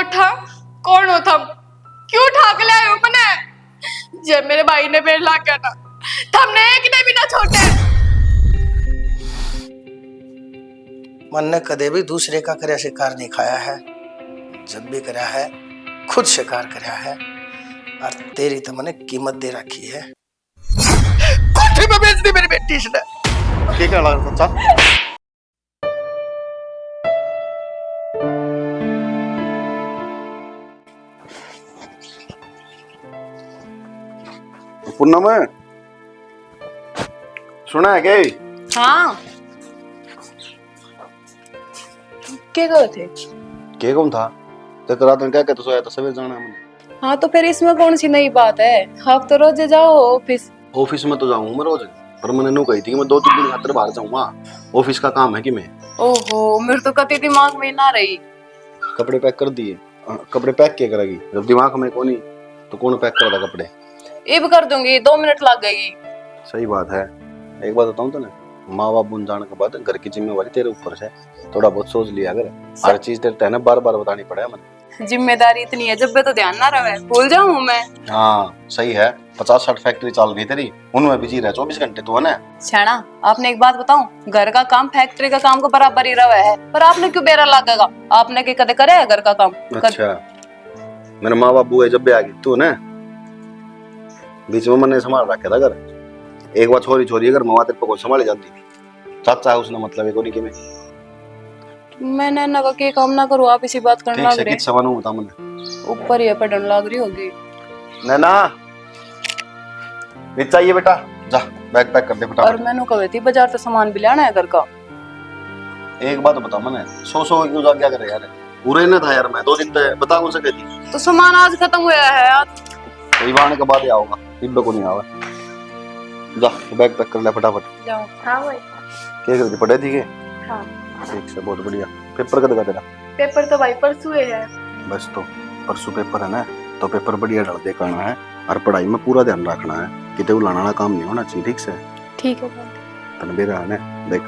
उठा कौन हो थम? क्यों ठाक लाए हो मने? जब मेरे भाई ने मेरे ला क्या ना थमने एक ने भी ना छोटे। मन ने कदे भी दूसरे का करया शिकार नहीं खाया है। जब भी करया है खुद शिकार करया है। और तेरी तो मैंने कीमत दे रखी है। कोठे में बेच दी मेरी बेटी ने। ठीक है लगा चाचा। पूनम सुना है क्या? हाँ क्या करो थे? के कौन था? तो रात में क्या कहते सोया था सवेरे जाना है मुझे। हाँ तो फिर इसमें कौन सी नई बात है? आप तो रोज जाओ ऑफिस। ऑफिस में तो जाऊँ मैं रोज, पर मैंने नू कही थी कि मैं 2-3 दिन खातिर बाहर जाऊंगा। ऑफिस का काम है कि मैं। ओहो मेरे तो कति दिमाग में ना रही। कपड़े पैक कर दिए। कपड़े पैक क्या करेगी जब दिमाग में कोनी तो कौन पैक कर रहा कपड़े? अब कर दूंगी 2 मिनट लग गई। सही बात है। एक बात बताऊं तो ना, माँ बाप बन जाने के बाद घर की जिम्मेवारी तेरे ऊपर है। थोड़ा बहुत सोच लिया अगर हर चीज तेरे तहने बार बार बतानी पड़े मैंने। जिम्मेदारी इतनी है जब भी तो ध्यान ना रहे भूल जाऊं मैं। हाँ सही है। 50-60 फैक्ट्री चल रही तेरी, उनमें बिजी रह 24 घंटे तो है ना। छाना आपने एक बात बताऊं, घर का काम फैक्ट्री का काम को बराबर ही रहा है, पर आपने क्यों बेरा लागेगा? आपने के कदे करे है घर का काम? अच्छा मेरे माँ बाप बुआ जब भी आ गई तू ना बीच में मैंने संभाल रखा था घर। एक बार छोरी छोरी अगर माँ तेरे को संभाली जाती चाचा है उसने मतलब एक होनी कि मैंने ना के काम ना करूं, आप इसी बात करने लग रहे। किस सवाल बता मैंने ऊपर ही पढ़ने लग रही होगी। नैना नीचे आइए बेटा, जा बैग पैक कर दे फटाफट। और मैंने कही थी बाजार से सामान भी लाना है घर का। एक बात बता मैंने सो क्यों जा क्या करे यार? पूरे ना था यार मैं 2 दिन तक बता कौन सा कहती तो सामान आज खत्म हुआ है आज। कई बार के बाद ही आऊंगा इब्बे को नहीं आवा। जा बैग पैक कर ले फटाफट। जाओ। हाँ भाई क्या करती पढ़े थी के? हाँ ठीक से बहुत बढ़िया। पेपर कब का तेरा? पेपर तो भाई परसों है। बस तो परसों पेपर है ना, तो पेपर बढ़िया डर दे करना है और पढ़ाई में पूरा ध्यान रखना है। किते उलाना काम नहीं होना चाहिए। ठीक से? ठीक है तन बेरा है ना देख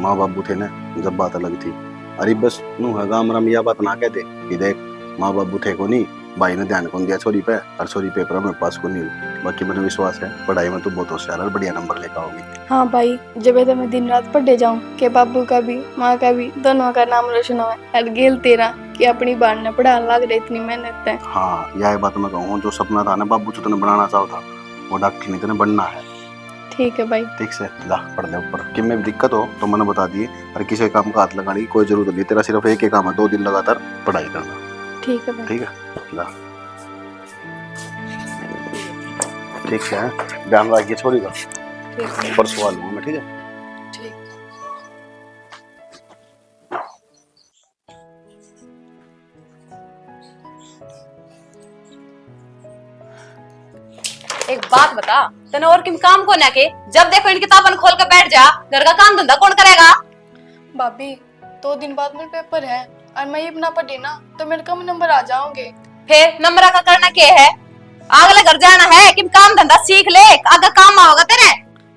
माँ बाबू थे ना जब बात अलग थी। अरे बस नू है गाम राम यह बात ना कहते कि देख माँ बाबू थे को नहीं, भाई ने ध्यान कौन दिया छोरी पे और छोरी पेपर में पास को नहीं हुई। बाकी मैंने विश्वास है पढ़ाई में तू बहुत होशियार और बढ़िया नंबर लेकर आओगी। हाँ भाई जब तो मैं दिन रात पढ़े जाऊं कि बाबू का भी माँ का भी दोनों का नाम रोशन हो और गेल तेरा कि अपनी बाण ने पढ़ाने लग रही इतनी मेहनत है। हाँ यह बात मैं कहूँ जो सपना था ना बाबू जो तूने बनाना चाहो था वो डॉक्टर नहीं तूने बनना है। ठीक है भाई। ठीक से ला पढ़ ले ऊपर। कि में दिक्कत हो तो मैंने बता दिए और किसी काम का हाथ लगाने की कोई जरूरत नहीं। तेरा सिर्फ एक ही काम है 2 दिन लगातार पढ़ाई करना। ठीक है भाई। ठीक है ला ठीक से है ध्यान रखिए छोड़ी का परसों आ लूंगा मैं। ठीक है एक बात बता, तने और किम काम को ना के जब देखो इन किताबन खोल के बैठ जा, घर का काम धंधा कौन करेगा? भाभी 2 दिन बाद मेरे पेपर है और मैं ये ना पढ़ी ना तो मेरे कम नंबर आ जाओगे। फिर नंबर का करना क्या है? अगले घर जाना है कि काम धंधा सीख ले, आगे काम आओगा तेरे।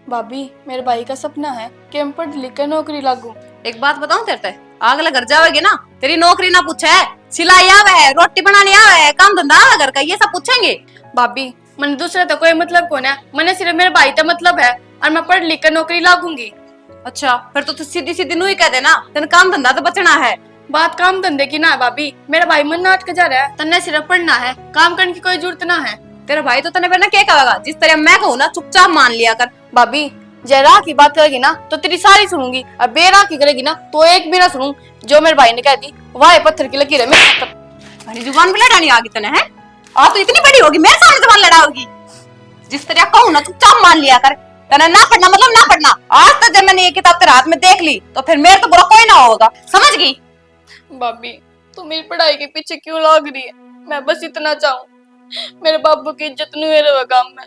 भाभी मेरे भाई का सपना है कि मैं पढ़ लिख कर नौकरी लागू। एक बात बताऊं तेरे, अगले घर जाओगे ना तेरी नौकरी ना पूछे, सिलाई आवे है, रोटी बनानी आवे है, काम धंधा आवे घर का, ये सब पूछेंगे। भाभी मैंने दूसरा तो कोई मतलब कौन है, मैंने सिर्फ मेरे भाई का मतलब है और मैं पढ़ लिख कर नौकरी लागूंगी। अच्छा फिर तो तू सीधी सीधी नू ही कह देना तेन काम धंधा तो बचना है। बात काम धंधे की ना है भाभी, मेरा भाई मन नाट के जा रहा है, तन्ने सिर्फ पढ़ना है, काम करने की कोई जरूरत ना है। तेरा भाई तो तने फिर ना क्या कहेगा? जिस तरह मैं कहूँ ना चुपचाप मान लिया कर। भाभी जरा की बात करेगी ना तो तेरी सारी सुनूंगी और बेरा की करेगी ना तो एक भी ना सुनूं। जो मेरे भाई ने कह दी वाह पत्थर की लकीर है मेरे मेरी जुबान भी लड़ानी आ गई तने है? आ तो इतनी बड़ी होगी मेरे सामने जुबान लड़ाओगी? जिस तरह कहूँ ना चुपचाप मान लिया कर। तने ना पढ़ना मतलब ना पढ़ना। आज तक जब मैंने ये किताब तेरे हाथ में देख ली तो फिर मेरे तो बुरा कोई ना होगा, समझ गई? भाभी तू मेरी पढ़ाई के पीछे क्यों लाग रही है? मैं बस इतना चाहूँ मेरे बाबू की इज्जत नहीं रहे काम में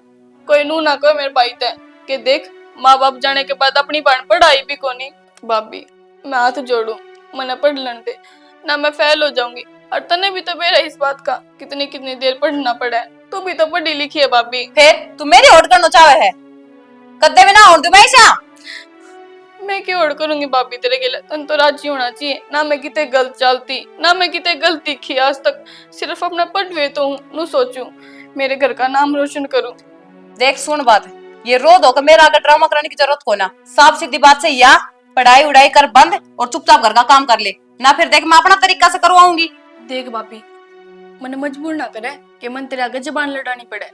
कोई नू ना कहे मेरे भाई ते कि देख माँ बाप जाने के बाद अपनी बहन पढ़ाई भी कोनी। भाभी मैं हाथ जोड़ू मना पढ़ लेने दे ना, मैं फेल हो जाऊंगी और तने भी तो बेरा इस बात का कितनी कितनी देर पढ़ना पड़ा है। तू भी तो पढ़ी लिखी है भाभी। फिर तू मेरी होड़ करना चाहे है? कद्दे में ना होड़ दूं मैं इसे? मैं मैं क्यों और करूंगी भाभी तेरे के लिए? तन तो राजी होना चाहिए ना। मैं कितने गलत चलती ना, मैं कितने गलती की आज तक। सिर्फ अपना पढ़वे तो हूँ नू सोचूं मेरे घर का नाम रोशन करूं। देख सुन बात, ये रो दो कि मेरा अगर ड्रामा कराने की जरूरत को ना, साफ सीधी बात से या पढ़ाई उड़ाई कर बंद और चुपचाप घर का काम कर ले, ना फिर देख मैं अपना तरीका से करवाऊंगी। देख भाभी, मैंने मजबूर ना करे कि मन तेरे आगे जबान लड़ानी पड़े।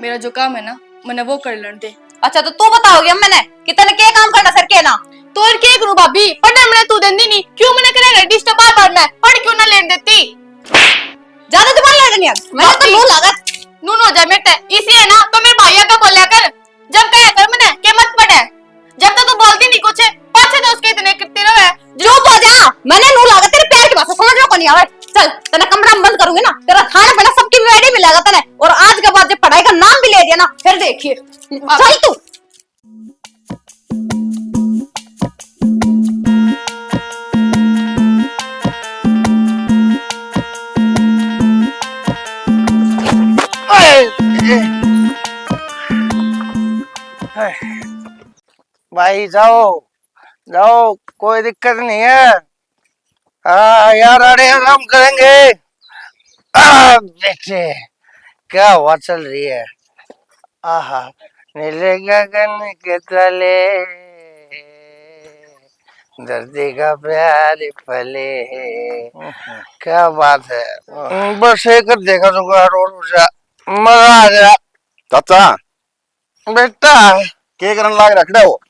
मेरा जो काम है ना मैंने वो कर लेने दे। अच्छा तो तू बताओगी अब मैंने कि तने क्या काम करना सर के ना? तो और क्या करूं भाभी? पढ़ने मैंने तू देंदी नहीं, क्यों मैंने करे डिस्टर्ब बार मैं पढ़ क्यों ना लेने देती? ज्यादा जुबान लड़नी है मैंने तो मुंह लागत नून हो जाए बेटे, इसी है ना तो मेरे भाई का बोलिया कर। जब कहे कर मैंने के मत पढ़े, जब तक तू बोलती नहीं कुछ पाछे तो उसके इतने करती रहे। चुप हो जा, मैंने मुंह लागत तेरे प्यार की बात समझ में को नहीं आवे। चल तने कमरा में बंद करूंगी ना, तेरा खाना पीना सबकी रेडी मिलेगा तने, और आज के बाद जब पढ़ाई का नाम भी ले दिया ना फिर देखिए। चल तू भाई जाओ जाओ, कोई दिक्कत नहीं है। हाँ यार, अरे आराम करेंगे। बेटे क्या हवा चल रही है। आहा, नीले गगन के तले धरती का प्यार पले। क्या बात है, बस एक देखा तो और मजा आ गया। चाचा बेटा के करन लाग रखड़ा हो?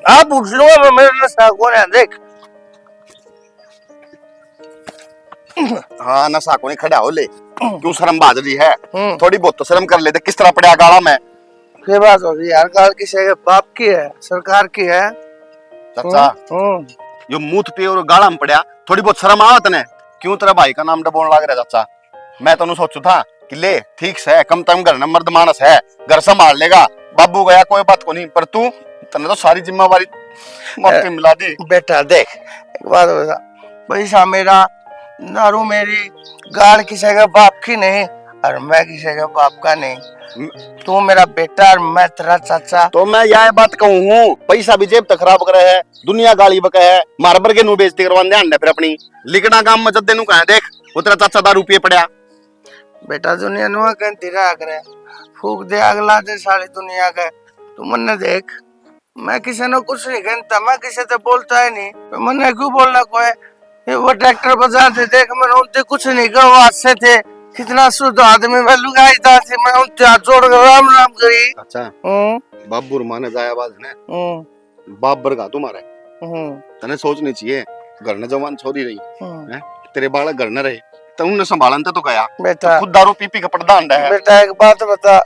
आप पूछ लो, मेरे नशा कौन है देख। हाँ नशा को नहीं खड़ा हो ले, क्यों शर्म बाज रही है? हम्म। थोड़ी बहुत तो शर्म कर लेते, किस तरह पड़ा गाला में। ये बात हो रही यार, कार किसी के बाप की है, सरकार की है। चाचा यो मुंह पे और गाला में पड़ा, थोड़ी बहुत शर्म आवत ने। क्यों तेरा भाई का नाम डबोन लाग रहा चाचा? मैं तो सोचू था कि ले ठीक से कम तम घर न मर्द मानस है, घर संभाल लेगा, बाबू गया कोई बात को नहीं, पर तू तने तो सारी जिम्मेवारी मौके मिला दी। बेटा देख, एक बात बता, पैसा मेरा, दारू मेरी, गाड़ किसी के बाप की नहीं और मैं किसी के बाप का नहीं। तू मेरा बेटा और मैं तेरा चाचा। तो मैं यह बात कहूँ हूँ, पैसा भी जेब तक खराब करे है, दुनिया गाली बके है, मारबर के नु बेइज्जती करवाने ध्यान दे फिर अपनी। लिखना काम में जद्दे नु कहा देख वो तेरा चाचा दारू पिए पड़ा। बेटा दुनिया नुआ कहती रहा करे, फूक दे अगला दे सारी दुनिया के। तू मन देख, मैं किसी ने कुछ नहीं कहता, मैं किसी से बोलता है नहीं, तो मन क्यों बोलना कोई। ये वो ट्रैक्टर बजाते देख, मैं उनसे कुछ नहीं कहा, हाथ से थे कितना शुद्ध आदमी, मैं लुगाई था मैं उनसे हाथ जोड़ कर राम राम करी। अच्छा बाबूर माने जाया बात है ना, बाप बरगा तुम्हारे तने सोचनी चाहिए। घर न जवान छोरी रही है, तेरे बालक घर न रहे तो उन्हें संभालन तो गया बेटा। तो खुद दारू पी पी का पड़दांड है। बेटा एक बात बता,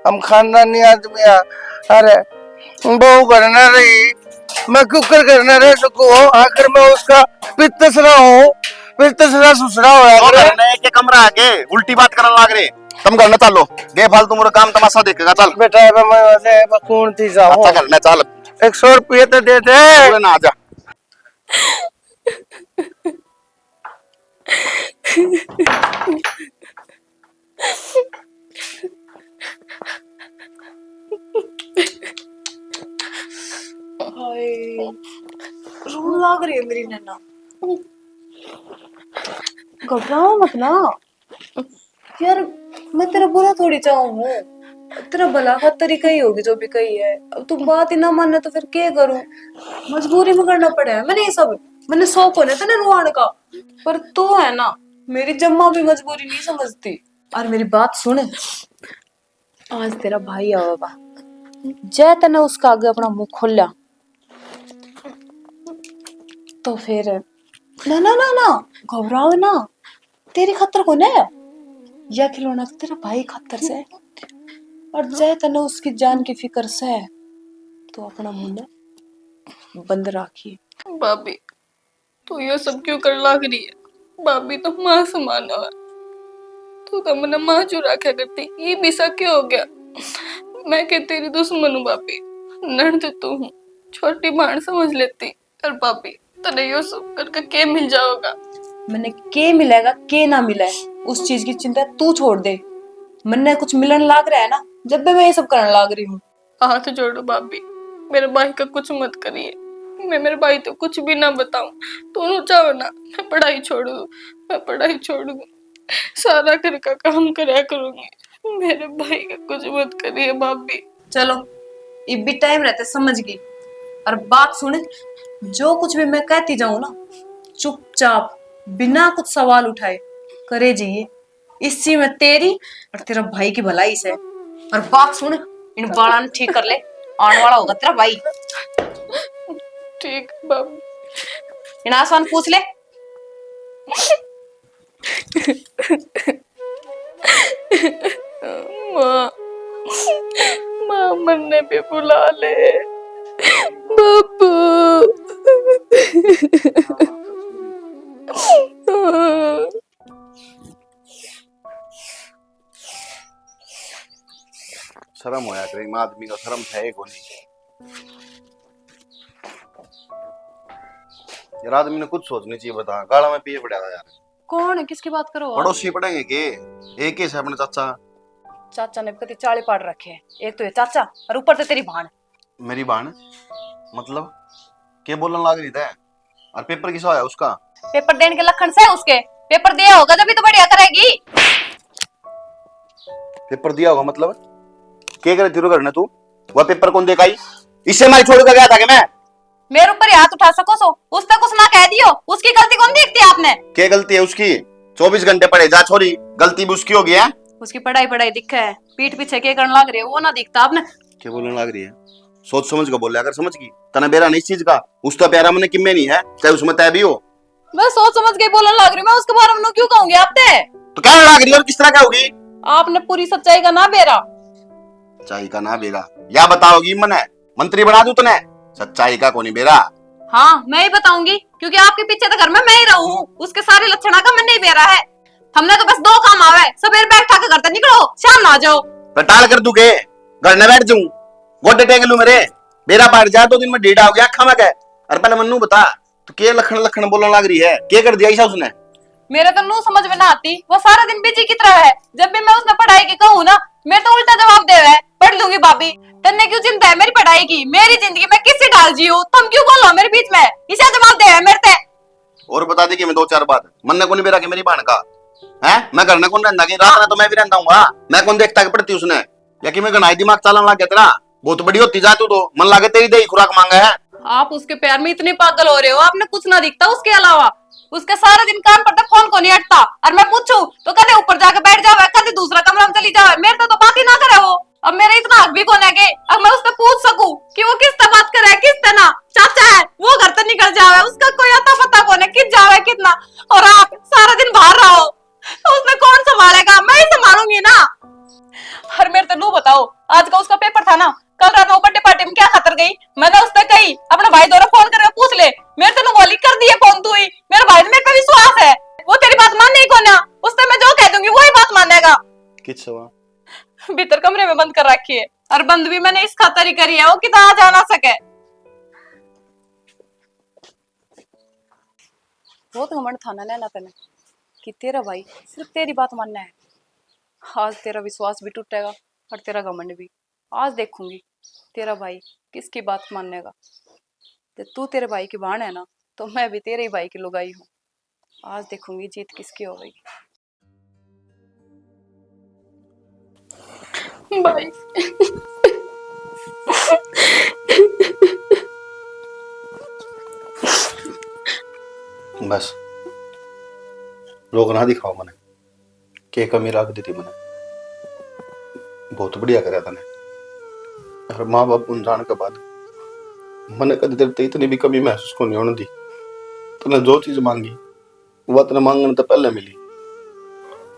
हम खानदानी आदमी है, अरे बहू घर न रही, मैं कुकर घर न रह सकूं, आखिर मैं उसका पितसरा हूँ, पितसरा सुसरा हो तो घर ने एक कमरा आके उल्टी बात करने लाग रहे, तुम घर न चलो गे फालतू मोरा काम तमाशा देखेगा। चल बेटा मैं वैसे कौन थी जाऊं, अच्छा करना चल 100 रुपये तो दे दे ना आजा। रोने लग रही है मेरी नैना। घबराओ मत ना यार, मैं तेरा बुरा थोड़ी चाहूँ, तेरा भला का तरीका ही होगी जो भी कही है। अब तू बात ही ना माने तो फिर क्या करूं, मजबूरी में करना पड़ा है। मैंने ये सब, मैंने शौक होने था ना रुआन का, पर तू है ना मेरी जम्मा भी मजबूरी नहीं समझती। और मेरी बात सुन, आज तेरा भाई आवेगा, जय तने उसका आगे अपना मुंह खोला तो फिर ना ना ना ना घबराओ ना, तेरी खतर कौन है, यह खिलौना तो तेरा भाई खतर से है, और जय तने उसकी जान की फिक्र से है तो अपना मुंह बंद राखिए। भाभी तू ये सब क्यों कर लाग रही है? भाभी तो माँ समान है, तू तो मैंने माँ जो रखा करती, ये भी सा क्यों हो गया? मैं क्या तेरी दुश्मन हूँ भाभी? नर्द तू हूँ, छोटी बहन समझ लेती। और भाभी तने ये सब करके के मिल जाओगा? मैंने के मिलेगा के ना मिले उस चीज की चिंता तू छोड़ दे, मन्ने कुछ मिलन लाग रहा है ना जब भी मैं ये सब करने लाग रही हूँ। हाथ जोड़ो भाभी, मेरे भाई का कुछ मत करिए। मैं मेरे भाई तो कुछ भी ना बताऊं। तू चाहो ना मैं पढ़ाई छोड़ दूं, मैं पढ़ाई छोड़ दूं, सारा घर का काम करया करूंगी। मेरे भाई का कुछ मत करिए भाभी। चलो अब भी टाइम रहते समझ गई। और बात सुन, जो कुछ भी मैं कहती जाऊं ना, चुपचाप बिना कुछ सवाल उठाए करे जाइए। इसी में तेरी और तेरा भाई की भलाई से। और बात सुन, इन बालों ठीक कर ले, आने वाला होगा तेरा भाई। ठीक भाभी। इन आसान पूछ ले। माँ, माँ मरने पे बुला ले बाबू। शर्म होया करे, आदमी का शर्म है को नहीं। यार आदमी ने कुछ सोचनी चाहिए, बता गाला में पिए पड़ा था यार। कौन है, किसकी बात करो आप? पड़ोसी पड़ेंगे के एक ही है अपने चाचा। चाचा ने कति चाले पाड़ रखे हैं। एक तो ये चाचा और ऊपर से तेरी भाण। मेरी बहन मतलब के बोलने लग रही था। और पेपर किसा है उसका? पेपर देने के लक्षण से उसके पेपर दिया होगा जब भी तो बढ़िया करेगी। पेपर दिया होगा मतलब क्या करे तेरे घर ने तू? वह पेपर कौन देखाई? इससे मैं छोड़ कर गया था कि मैं मेरे ऊपर हाथ उठा सको सो उसने कुछ ना कह दियो। उसकी गलती कौन देखती है आपने? क्या गलती है उसकी? 24 घंटे पढ़े जा छोरी, गलती भी उसकी होगी है। उसकी पढ़ाई पढ़ाई दिखे है, पीठ पीछे क्या करने लग रही है वो ना दिखता आपने। क्या बोलने लग रही है? सोच समझ कर बोले, अगर समझ की तना बेरा नहीं इस चीज का। उसका प्यारा मन किम्मे नहीं है, चाहे उसमें तय भी हो। मैं सोच समझ के बोलने लग रही हूँ। मैं उसके बारे में क्यों कहूंगी आपसे? तो क्या लग रही है और किस तरह क्या होगी? आपने पूरी सच्चाई का ना बेरा। सच्चाई का ना बेरा या बताओगी? मन है मंत्री बना दूं तने, सच्चाई का कोनी बेरा। हाँ मैं ही बताऊंगी, क्योंकि आपके पीछे तो घर में मैं ही रहूं। उसके सारे लक्षणा का मन नहीं बेरा है। हमने तो बस दो काम आवे, सवेरे बैग उठा के घर तक निकलो, शाम ना जाओ। टाल कर दूं के घर न बैठ जाऊं, गोटे टेक लूं मेरे, बेरा पार जा 2 दिन में डेढ़ हो गया अखा में गए। और पहले मन्नू बता तो के लखन लखन बोलने लग रही है? क्या कर दिया ऐसा उसने? मेरे तो नू समझ में ना आती। वो सारा दिन बिजी की तरह है। जब भी मैं उसने पढ़ाई की कहूँ ना, मैं तो उल्टा जवाब दे रहा है, पढ़ लूंगी भाभी। तन्ने क्यों चिंता है मेरी पढ़ाई की? मेरी जिंदगी में किससे डाल जी हूँ? तुम क्यों बोलो मेरे बीच में? इसे जवाब दे है मेरे ते। और बता दे कि मैं 2-4 बात मन ने कौन बेरा के मेरी बहन का है? मैं घर ने कौन रहता कि रात में तो मैं भी रहता हूँ। मैं कौन देखता कि पढ़ती उसने, या कि मैं गनाई दिमाग चलन लग गया तेरा? बहुत बड़ी होती जा तू तो, मन लागे तेरी दही खुराक मांगा है। आप उसके प्यार में इतने पागल हो रहे हो, आपने कुछ ना दिखता उसके अलावा। उसके सारा दिन काम पड़ता, फोन को नहीं हटता। और मैं पूछूं तो कदे ऊपर जाके बैठ जावे, कदे दूसरा कमरा में चली जावे। मेरे तो बात ही ना करे वो। अब मेरे इतना हक भी कौन है कि अब मैं उससे पूछ सकूं कि वो किस तरह बात करे, किस तरह? चाचा है वो घर से निकल जावे, उसका कोई अता पता कौन है, किस जावे कितना। और आप सारा दिन बाहर रहो, तो उसने कौन संभालेगा? मैं ही संभालूंगी ना। और मेरे तो नू बताओ, आज का उसका पेपर था ना, कल रात वो बर्थडे पार्टी में क्या खतर गई? मैंने उससे कही अपना भाई दोरा फोन करके पूछ ले। मेरे तो गोली कर दी है फोन तू ही। मेरे भाई ने मेरे पे विश्वास है, वो तेरी बात मान नहीं को ना। उससे मैं जो कह दूंगी वही बात मानेगा। किस सवा भीतर कमरे में बंद कर रखी है, और बंद भी मैंने इस खातर ही करी है वो कितना आ जा ना सके। बहुत घमंड था ना नैना तने कि तेरा भाई सिर्फ तेरी बात मानना है। आज तेरा विश्वास भी टूटेगा और तेरा घमंड भी। आज देखूंगी तेरा भाई किसकी बात मानेगा। जब तू तेरे भाई की बहन है ना, तो मैं भी तेरे ही भाई की लुगाई हूँ। आज देखूंगी जीत किसकी होगी। भाई बस रोक ना दिखाओ मने, के कमी रख दी थी मने। बहुत बढ़िया कराया तने। और माँ बाप उन जाने के बाद मैंने कभी तेरे ते इतनी भी कमी महसूस को नहीं होने दी। तूने जो चीज मांगी वह तने मांगने तो पहले मिली,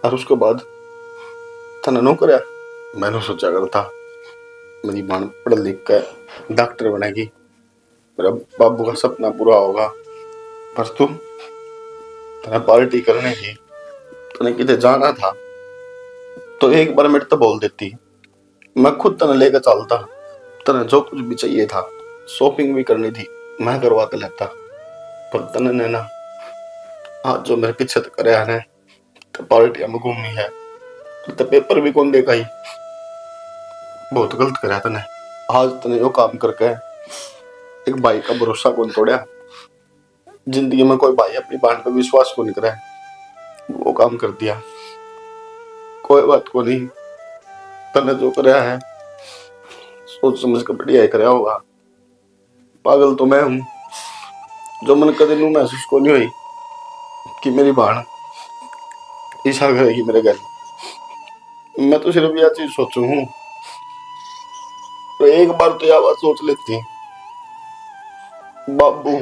और उसके बाद तने नो करया। मैंने सोचा कर था मेरी बहन पढ़ लिख कर डॉक्टर बनेगी, मेरा बाबू का सपना पूरा होगा। पर तू तने पार्टी करने की, तने किधर जाना था तो एक बार मेरे तो बोल देती, मैं खुद तने लेकर चलता। तने जो कुछ भी चाहिए था, शॉपिंग भी करनी थी, मैं करवा के लेता। पर तने ने ना आज जो मेरे पीछे तो करे है तो पार्टी में घूमनी है, तो पेपर भी कौन देखा ही। बहुत गलत कराया तने। आज तने यो काम करके एक भाई का भरोसा कौन तोड़ा। जिंदगी में कोई भाई अपनी बहन पे विश्वास को नहीं करे, वो काम कर दिया। कोई बात को नहीं, तने जो कराया है सोच समझ कर बढ़िया ही कराया होगा। पागल तो मैं हूं जो मन कदे नू महसूस को नहीं हुई कि मेरी बहन ईशा करेगी मेरे घर। मैं तो सिर्फ यह चीज सोचू हूं, तो एक बार तो यह बात सोच लेती, बाबू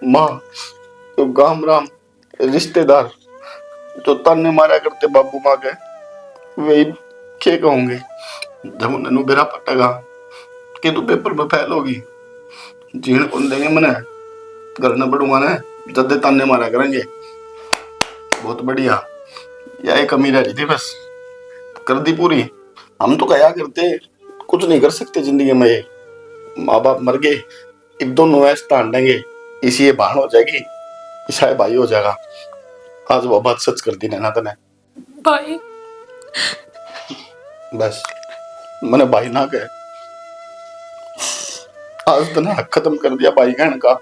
माँ तो गाम राम रिश्तेदार जो ताने मारा करते बाबू माँ के, वे क्या कहूंगे जब उन्हें बेरा पटेगा कि तू पेपर में फेल होगी, जीण कौन देंगे मने, घर न बढ़ूंगा ना, जद्दे ताने मारा करेंगे। बहुत बढ़िया, यह कमी रह रही थी, बस कर दी पूरी। हम तो कहा करते कुछ नहीं कर सकते जिंदगी में, ये माँ बाप मर गए, एक दोनों ऐसे तान देंगे, इसी ये बहन हो जाएगी, ईसा भाई हो जाएगा। आज वो बात सच कर दी नैना तने। भाई बस मैंने भाई ना कहे, आज तने हक खत्म कर दिया भाई कहने का।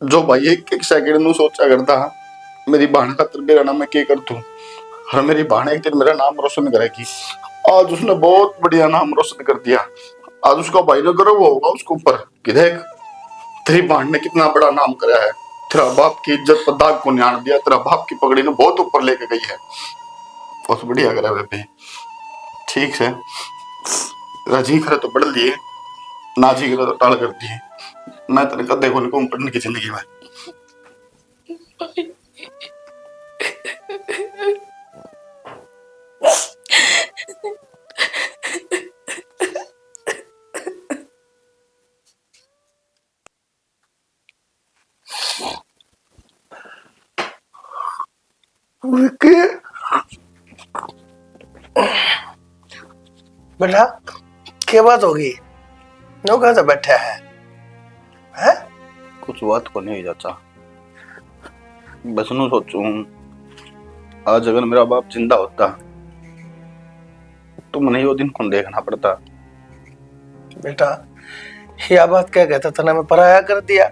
जो भाई एक एक सेकंड नु सोचा करता मेरी बहन का तरबेरा ना मैं क्या कर दूं, और मेरी बहन एक दिन मेरा नाम रोशन करेगी, आज उसने बहुत बढ़िया नाम रोशन कर दिया। आज उसका भाई ना गर्व होगा उसके ऊपर कि देख तेरी बहन ने कितना बड़ा नाम कराया है, तेरा बाप की इज्जत पर दाग को न्याण दिया, तेरा बाप की पगड़ी ने बहुत ऊपर लेके गई है। बहुत बढ़िया करा बेबे, ठीक है। राजी करे तो बढ़ लिए, ना जी करे तो टाल कर दिए। मैं तेरे कदे को नहीं पढ़ने की जिंदगी में। बेटा क्या बात होगी, नो कहा से बैठा है हैं? कुछ बात को नहीं जाता, बस नु सोचूं आज अगर मेरा बाप जिंदा होता तो मैंने यो दिन कौन देखना पड़ता। बेटा यह बात क्या कहता था, मैं पराया कर दिया।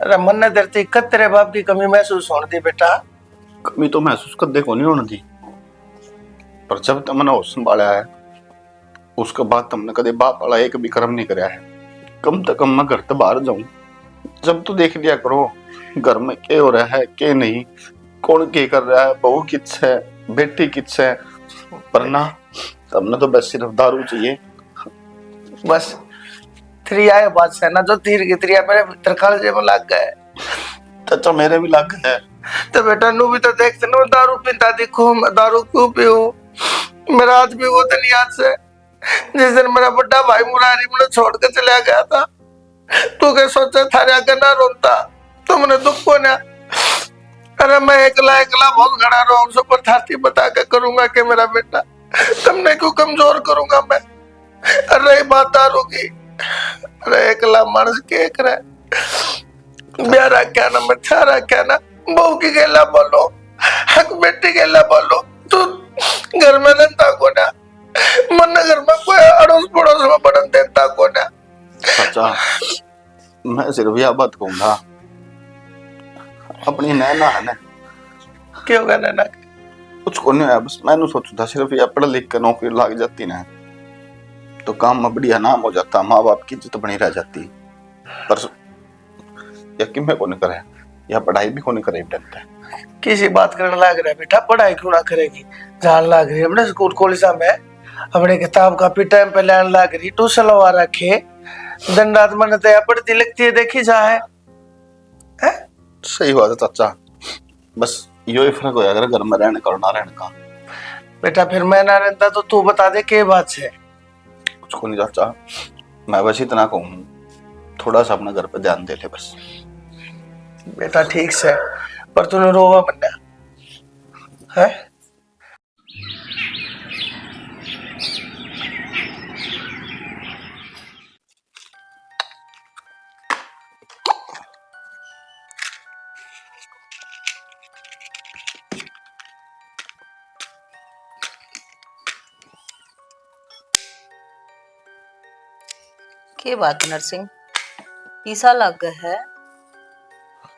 अरे मन ने धरती कद तेरे बाप की कमी महसूस होने दी बेटा। कमी तो महसूस कर देखो नहीं होने दी, पर जब तक मैंने होश संभाला है उसके बाद तुमने कदे बाप वाला एक भी कर्म नहीं कराया है। कम से कम मैं घर से बाहर जाऊं जब तो देख लिया करो घर में क्या हो रहा है क्या नहीं, कौन क्या कर रहा है, बहू किस है, बेटी किस है, पर ना तुमने तो बस सिर्फ दारू चाहिए। बस त्रिया है बात से ना, जो तीर की त्रिया मेरे भीतर कालजे में लग गए। चाचा मेरे भी लग है। तो बेटा नू भी तो देखते ना, दारू पीता दिखो, मैं दारू क्यों पीऊं? मेरा आदमी वो दिन याद से जिस दिन मेरा बड़ा भाई मुरारी मुझे छोड़ कर चला गया था। तू क्या सोचा थारे आगे ना रोता, तुमने दुख को ना। अरे मैं एकला एकला बहुत खड़ा रहूं, सब पर थाती बता के करूंगा कि मेरा बेटा, तुमने क्यों कमजोर करूंगा मैं। अरे बात दारू की, अरे एकला मानस के करे ब्याह क्या ना, मैं क्या ना, बहू की गेला बोलो, हक बेटी गेला बोलो, तू घर में रहता को ना, मन घर में कोई अड़ोस पड़ोस में बढ़न देता को ना। चाचा मैं सिर्फ यह बात कहूंगा, अपनी नैना है ना, क्यों होगा नैना? कुछ को नहीं है, बस मैंने सोचा था सिर्फ यह पढ़ लिख कर नौकरी लग जाती ना तो काम में बढ़िया नाम हो जाता, माँ बाप की इज्जत बनी रह जाती। पर यकीन में कौन करे, यह पढ़ाई भी कौन करे डरता है। किसी बात करने लग रहा है बेटा, पढ़ाई क्यों ना करेगी, जान लग रही हमने स्कूल कॉलेज में, अपने किताब कापी टाइम पे लेने लग रही, ट्यूशन लगा रखे, दिन रात मन तैयार पढ़ती लिखती है, देखी जाए है? सही बात है चाचा, बस यो ही फर्क होया अगर घर में रहने का और ना रहने का। बेटा फिर मैं ना रहता तो तू बता दे के बात है। कुछ को नहीं चाचा, मैं बस इतना कहूँ थोड़ा सा अपना घर पे ध्यान दे ले बस। बेटा ठीक से, पर तूने रोवा बनना है। के बात नरसिंह ईसा लग है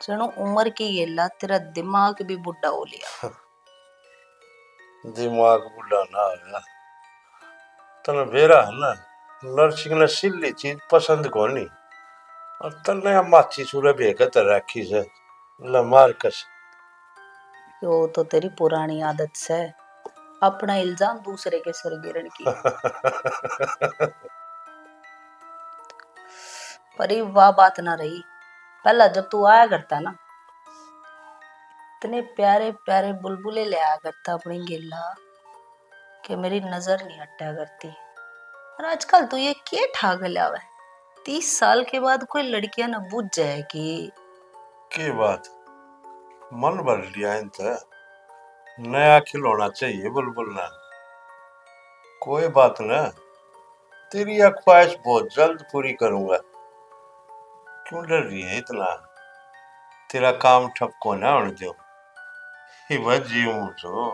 जनो उम्र की गेला तेरा दिमाग भी बुढ़ा हो लिया। दिमाग बुढ़ा ना होगा तने बेरा है ना नर्सिंग ने सिल्ली चीज पसंद कोनी और तने माची सूरे बेकत रखी से ल मार कस यो तो तेरी पुरानी आदत से अपना इल्जाम दूसरे के सिर गिरन की। पर ये वाह बात ना रही, पहला जब तू आया करता ना इतने प्यारे प्यारे बुलबुले ले आया करता अपनी गिल्ला कि मेरी नजर नहीं हटा करती। और आजकल तो ये क्या ठाक लावे 30 साल के बाद कोई लड़कियां न बुझ जाए कि के बात मन भर लिया इनसे नया खिलौना चाहिए बुलबुल ना कोई बात ना तेरी यह ख्वाहिश बहुत जल्द पूरी करूंगा क्यों डर रही है इतना तेरा काम ठप को ना होने दो ही वह जीव जो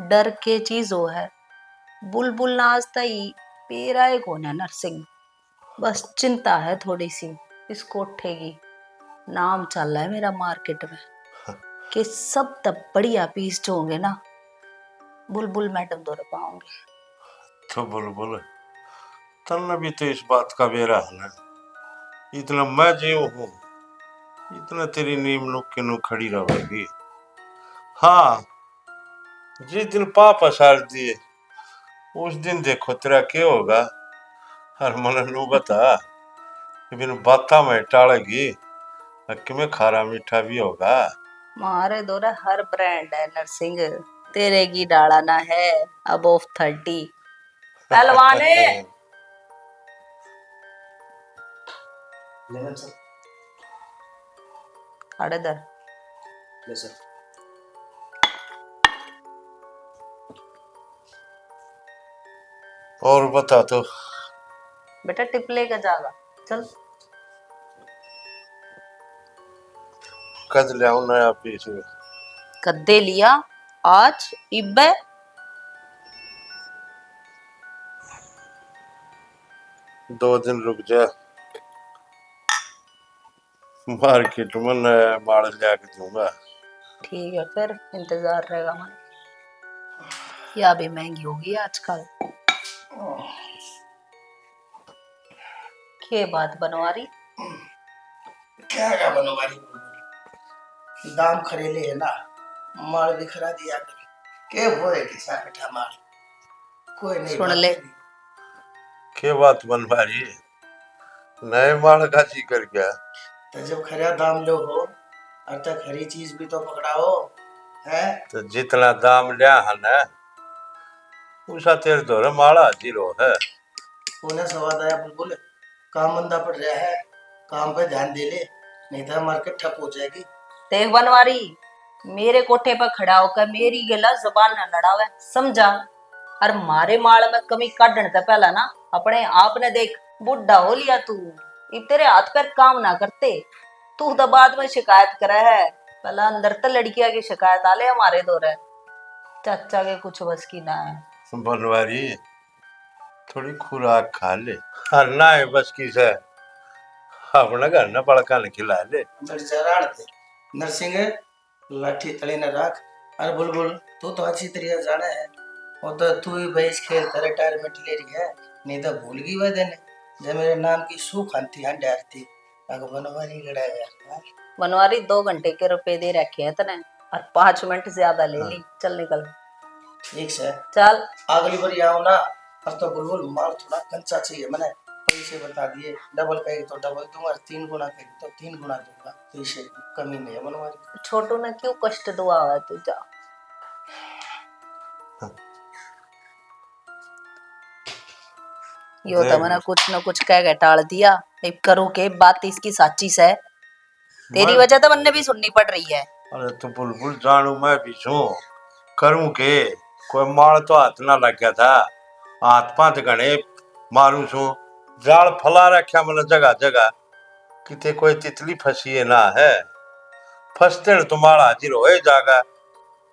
डर के चीज हो है। बुलबुल नाचता ही पेराए कौन है नरसिंह, बस चिंता है थोड़ी सी इस कोठे की। नाम चल रहा है मेरा मार्केट में कि सब तब बढ़िया पीस जो होंगे ना बुलबुल मैडम दौड़ पाओगे। तो बुलबुल तन्ने भी तो इस बात का बेरा है ना इतना मैं जीव हूँ इतना तेरी नीम नुक के नु खड़ी रहेगी। हाँ जिस दिन पाप असार दिए उस दिन देखो तेरा क्या होगा हर मन नु बता कि बिन बाता में टालेगी कि में खारा मीठा भी होगा। मारे दौरा हर ब्रांड है नरसिंह, तेरे की डाला ना है अबोव 30 पहलवाने। लेमन सर अड़े दर ले सर और बता तो बेटा टिप लेकर जागा चल। कद ले नया पीस में कद्दे लिया आज इब्बे 2 दिन रुक जा मार्केट में नया माल लेके दूंगा। ठीक है फिर इंतजार रहेगा मन। या भी महंगी होगी आजकल। के बात बनवारी क्या बनवारी बुलबुल दाम खरेले है ना माल बिखरा दिया कर के वो है किसा कटा माल कोई नहीं सुन ले के बात बनवा रही है नए माल का जिक्र क्या तो जब खरा दाम लो हो अब तक खरी चीज भी तो पकड़ाओ है। तो जितना दाम लिया है ना उसा तेरे दौरे माला जीरो है। उन्हें स्वाद आया बुलबुल काम मंदा पड़ रहा है काम पे ध्यान दे ले नहीं तो मार्केट ठप हो जाएगी। देख बनवारी मेरे कोठे पर खड़ा होकर मेरी गला जुबान न लड़ावे समझा। और मारे माल में कमी काटने से पहला ना अपने आप ने देख बुढ़ा हो लिया तू। इब तेरे हाथ पैर काम ना करते तू तो बाद में शिकायत करे है। पहला अंदर तो लड़कियां की शिकायत आले हमारे दौरे चाचा के कुछ बस की ना है। बनवारी थोड़ी खुराक खा ले और ना है बस की से अपने घर न बड़का न खिला ले जराड़ दे नरसिंह लाठी तले न रख। अरे बुलबुल तू तो अच्छी तरह जाना है और तो तू ही भैंस खेलता रिटायरमेंट ले रही है नहीं तो भूल गई वह दिन जब मेरे नाम की सू खानती है डरती अगर बनवारी गड़ा यार। बनवारी 2 घंटे के रुपए दे रखे हैं तने और 5 मिनट ज्यादा ले ली। चल निकल ठीक से चल अगली बार आओ ना अब तो बुलबुल माल थोड़ा कंचा चाहिए मैंने पैसे बता दिए डबल कहेगी तो डबल दूंगा 3 गुना कहेगी तो 3 गुना दूंगा पैसे कमी नहीं है बनवारी। छोटू ने क्यों कष्ट दुआ है तुझा। यो तो मैंने कुछ न कुछ कह के टाल दिया। अब करो के बात इसकी साची से तेरी वजह तो मन्ने भी सुननी पड़ रही है। अरे तो बुलबुल जानू मैं भी छू करूं के कोई माल तो हाथ ना लग गया था हाथ पांच घने मारू छू जाल फला रखा मैंने जगह जगह किते कोई तितली फंसी है ना है फंसते तुम्हारा हाजिर हो जागा।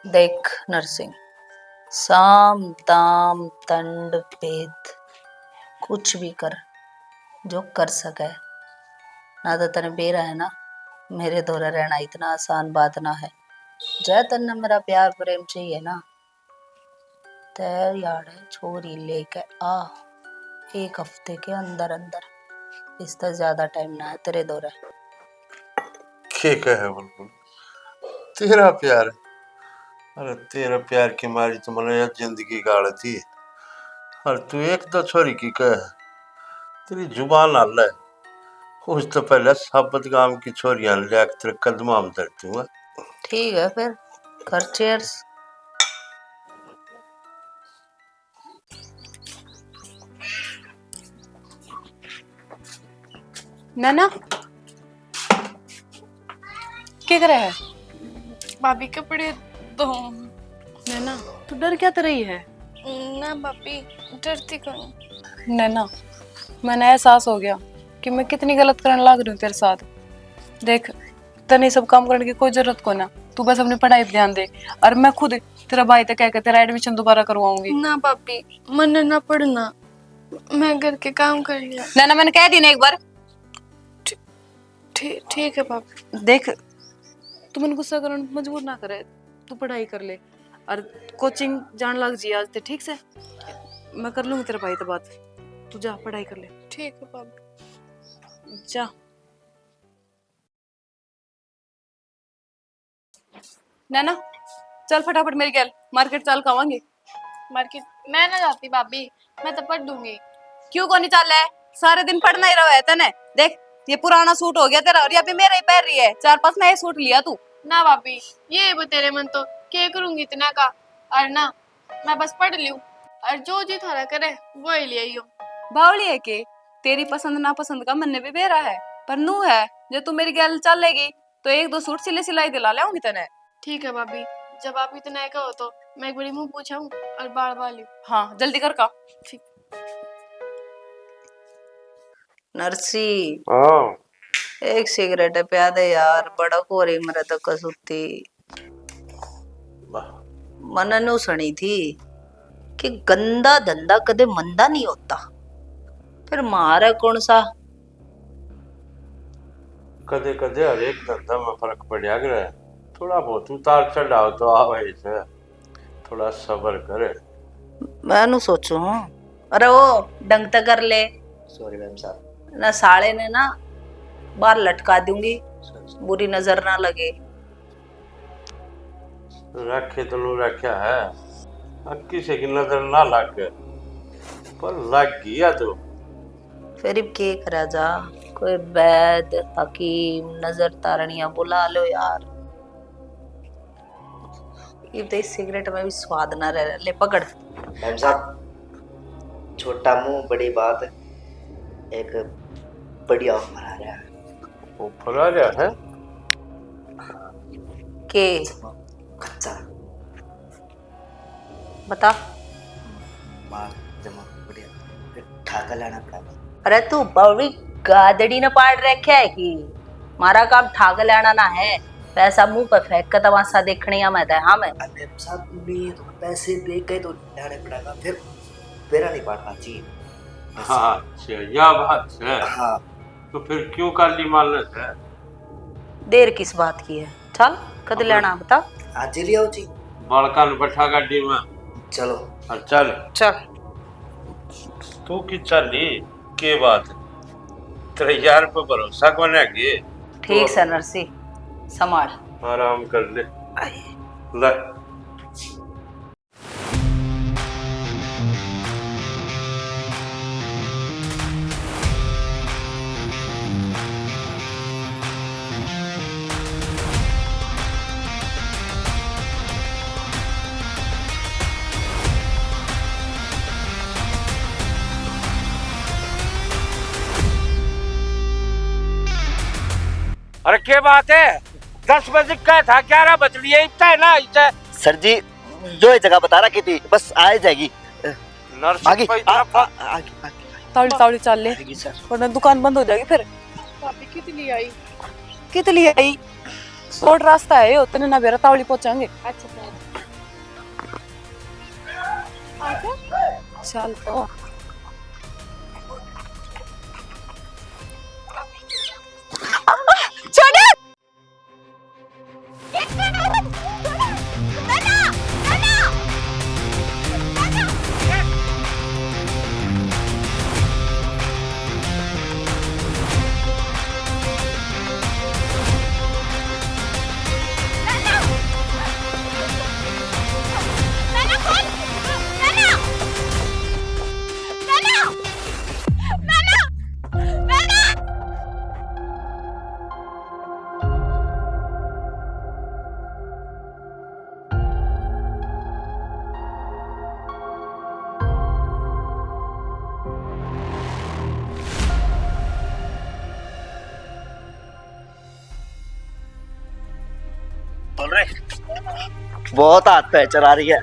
देख नरसिंह साम दाम दंड भेद कुछ भी कर जो कर सके। ना तो तने बेरा है ना, मेरे दौरा रहना इतना आसान बात ना है। जय तन्ने मेरा प्यार प्रेम चाहिए ना, तैयार यार है छोरी लेके आ 1 हफ्ते के अंदर अंदर। इससे ज्यादा टाइम ना है तेरे दौरे। के कहे बुलबुल, तेरा प्यार है। अरे तेरा प्यार की मारी तो मैंने यह जिंदगी गाड़ थी। और तू एक तो छोरी की कह, तेरी जुबान हल्ला है। उस तो पहले साबत गांव की छोरियां ले तेरे कदमा में धरती हूँ। ठीक है फिर कर चेयर्स। नैना क्या कर रहा है? भाभी कपड़े धो। नैना तू डर क्या रही है? ना भाभी डरती कौन। नैना मैंने एहसास हो गया कि मैं कितनी गलत करने लग रही हूँ तेरे साथ। देख तने सब काम करने की कोई जरूरत को ना, तू बस अपनी पढ़ाई पे ध्यान दे और मैं खुद तेरा भाई तक कह के तेरा एडमिशन दोबारा करवाऊंगी। ना भाभी मन ना पढ़ना, मैं घर के काम कर लिया। नैना मैंने कह दी ना एक बार। ठीक है भाभी। देख तू मैंने गुस्सा करने पे मजबूर ना करे, तू पढ़ाई कर ले और कोचिंग जान लग जी आज ते। ठीक से मैं कर लूंगी तेरे भाई से बात, तू जा पढ़ाई कर ले। ठीक है भाभी। जा नैना चल फटाफट मेरी गैल मार्केट चल खावांगे। मार्केट मैं ना जाती भाभी, मैं तो पढ़ दूंगी। क्यों को नहीं चल रहा है? सारे दिन पढ़ना ही रहा है तने। देख ये पुराना सूट हो गया तेरा और ये अभी मेरा ही पहन रही है। 4-5 नए सूट लिया तू। ना भाभी ये तेरे मन तो क्या करूंगी इतना का। और ना मैं बस पढ़ लियो और जो जी थारा करे वो ही ले आइयो। बावली है के तेरी पसंद ना पसंद का मन भी बेरा है, पर नू है जो तू मेरी गैल चल लेगी तो 1-2 सूट सिले सिलाई दिला लाऊंगी तने। ठीक है भाभी, जब आप इतना कहो तो मैं एक बारी मुंह पूछाऊं और बार बार लियो। हाँ जल्दी कर का। ठीक। नरसी हाँ एक सिगरेट पिया दे यार, बड़ा कोरी मरे तो कसुती। मन नु सुनी थी कि गंदा धंधा कदे मंदा नहीं होता, फिर मारे कौन सा। कदे कदे हर एक धंधा में फर्क पड़िया करे। थोड़ा बहुत उतार चढ़ाव तो आवे से, थोड़ा सब्र करे। मैं नु सोचू हूँ, अरे वो डंग तक कर ले। सॉरी मैम साहब। ना साले ने ना बाहर लटका दूंगी, बुरी नजर ना लगे। रखे तो नु रखा है, अब किसी की नजर ना लगे, पर लग गया तो फिर के करा जा, कोई वैद हकीम नजर तारनिया बुला लो यार। ये तो इस सिगरेट में भी स्वाद ना रह। ले पकड़। मैम साहब, छोटा मुंह बड़ी बात, एक बढ़िया ऑफर आ रहा है। वो फरा रहा है के कच्चा बता। माल जमा बढ़िया, फिर ठाका लाना पड़ेगा। अरे तू बड़ी गादड़ी ने पाड़ रखा है कि मारा काम ठाक लेना ना है, पैसा मुंह पर फेंक के तमाशा देखने या मैं हाँ मैं। मैम साहब नहीं तो पैसे दे के तो लाने पड़ेगा, फिर बेरा नहीं पाड़ना चाहिए। हाँ अच्छा यह बात है। हाँ तो फिर क्यों काली मारने से? देर किस बात की है, चल कद लेना बता। आज ही ले आओ जी। बड़का ने बैठा गाड़ी में। चलो और चल चल तू की चली के बात तेरे यार पे भरोसा बनेगी। ठीक से नरसी संभाल। आराम कर ले। ले अरे क्या बात है, 10 बजे का था 11 बज लिए इतना है ना इसे। सर जी जो ये जगह बता रखी थी बस आ जाएगी। नर्स आगे कोई तरफ आगे तावड़ी तावड़ी चल ले आगे सर। वरना दुकान बंद हो जाएगी फिर। भाभी कितनी आई? कितनी आई? शॉर्ट रास्ता है उतने ना बेरा तावड़ी पहुंचाएंगे। अच्छा चल तो बोल रहे बहुत हाथ पे चला रही है।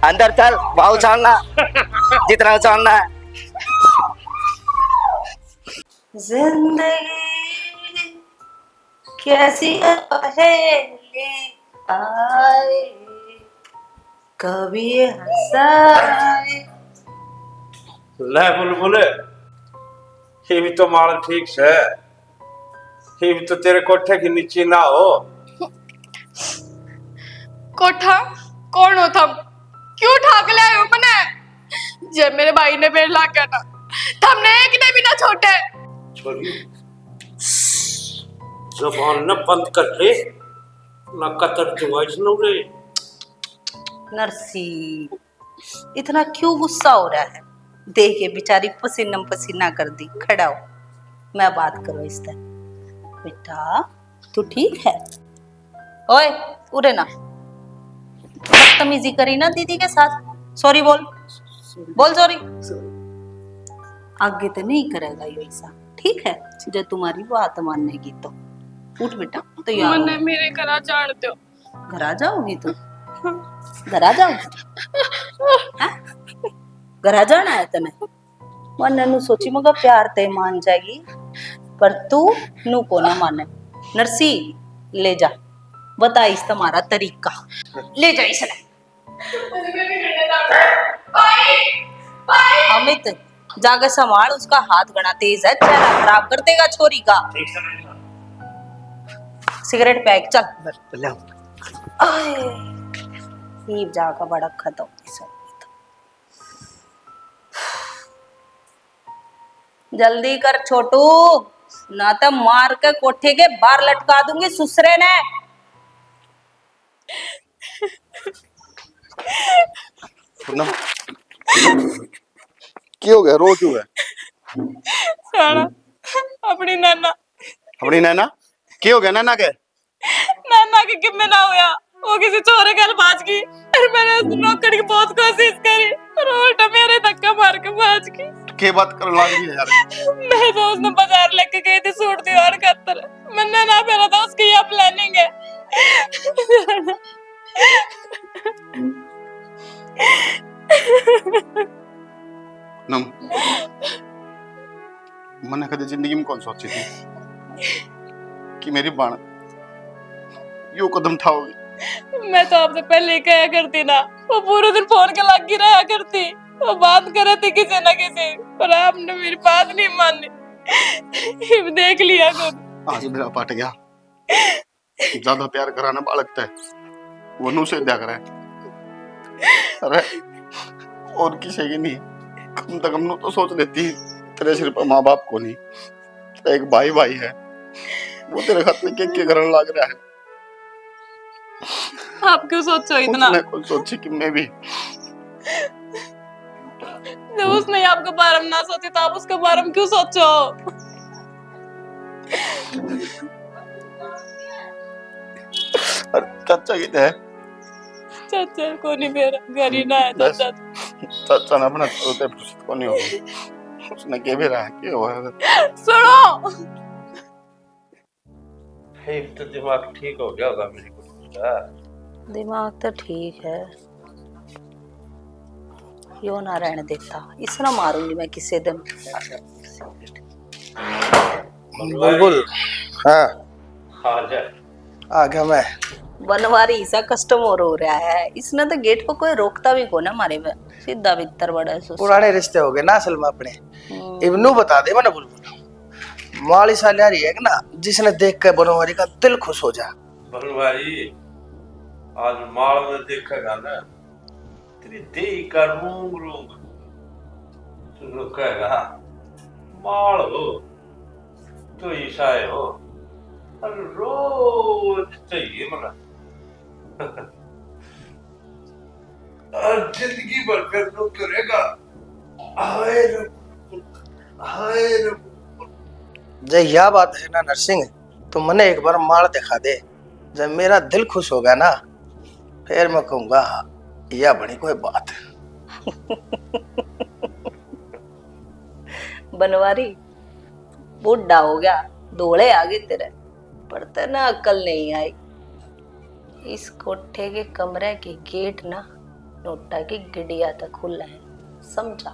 अंदर चल, भाव उछालना जितना उछालना है। जिंदगी कैसी पहेली आए, कभी हंसाए। ले बुलबुल, ये भी तो माल ठीक से, ये भी तो तेरे कोठे के नीचे ना हो। कोठा कौन हो थम? क्यों ठाक ले आए हो मने? जब मेरे भाई ने मेरे ला के ना, थमने एक ने भी ना छोटे। छोरी जबान न बंद कर ले, ना कतर जुआइस न रे। नरसी, इतना क्यों गुस्सा हो रहा है? देखे बेचारी पसीना पसीना कर दी। खड़ा हो, मैं बात करो इस तरह। बेटा तू ठीक है? ओए उरे ना, बदतमीजी करी ना दीदी के साथ। सॉरी बोल, बोल सॉरी। आगे तो नहीं करेगा ये ऐसा, ठीक है? जब तुम्हारी बात मानेगी तो उठ बेटा, तैयार मने हो। मेरे करा जानते हो। घर आ जाओगी तू? घर आ जाओगी? हाँ? घर आ जाना है तने? मन नु सोची मगा प्यार ते मान जाएगी, पर तू नू को ना माने। नरसी ले जा, बता इस तुम्हारा तरीका। ले जा इसे। अमित जाके संभाल, उसका हाथ गणा तेज है, चेहरा खराब कर देगा छोरी का। सिगरेट पैक चल। ईब जाकर बड़ा खत्म सब। जल्दी कर छोटू, ना तो मार के कोठे के बाहर लटका दूंगी ससुरे ने। पूनम क्यों हो गया? रो क्यों है? साला अपनी नैना क्यों हो गया? नैना के नैना के किम्मे ना होया, वो किसी चोरे घर भाज गई। और मैंने उस नौकर की बहुत कोशिश करी, पर उल्टा मेरे धक्का मार के भाज गई। के बात कर लग रही है यार? मैं तो उसने बाजार लेके गई थी सूट दीवार खातर। मैंने ना पहना था, उसकी यह प्लानिंग है। नम मैंने कभी जिंदगी में कौन सोची थी कि मेरी बाण यो कदम उठाओगी। मैं तो आपसे पहले ही कहा करती ना, वो पूरे दिन फोन के लगी रहा करती, वो बात करे थी किसी न किसी, पर आपने मेरी बात नहीं मानी। देख लिया खुद। आज मेरा पट गया। ज्यादा प्यार कराना बालक है, वो नू से दिया करे। अरे और किसी की नहीं, कम से कम नू तो सोच लेती तेरे सिर पर माँ बाप को नहीं, तेरा एक भाई भाई है, वो तेरे खाते के करने लग रहा है। आप क्यों सोचो इतना? उसने कुछ सोची कि मैं भी। जब उसने आपके बारे में ना सोची तो आप उसके बारे में क्यों सोचो? चाचा किधर है? चाचा को नहीं, मेरा घर ही ना है चाचा। चाचा ने अपना तोते पुरुष को नहीं होगा, उसने के भी रहा कि हुआ सुनो, तो दिमाग ठीक हो गया होगा मेरी कुछ का। दिमाग तो ठीक है, यो ना रहने देता, इसना मारूंगी मैं किसी दिन। बुलबुल हाँ हाँ जा। आ गया मैं। बनवारी ऐसा कस्टमर हो रहा है, इसने तो गेट पर कोई रोकता भी को ना मारे में, सीधा भीतर बड़ा सुस। पुराने रिश्ते हो गए ना असल में अपने। इब्नू बता दे मैंने बुलबुल, माली सालियारी है ना, जिसने देख के बनवारी का दिल खुश हो जा। बनवारी आज माल में देखेगा ना, तेरी देही का रूंग रूंग सुनो कहेगा माल हो तो ईसाई हो, और रोज चाहिए मना। और जिंदगी भर फिर लो करेगा हाय रे हाय रे। जब यह बात है ना नरसिंह, तो मने एक बार माल दिखा दे, जब मेरा दिल खुश हो गया ना, फिर मैं कहूंगा यह बड़ी कोई बात। बनवारी बूढ़ा हो गया, डोले आ गए तेरे, पर तेना अक्ल नहीं आई। इस कोठे के कमरे के गेट ना नोटा की गिडिया तक खुला है, समझा?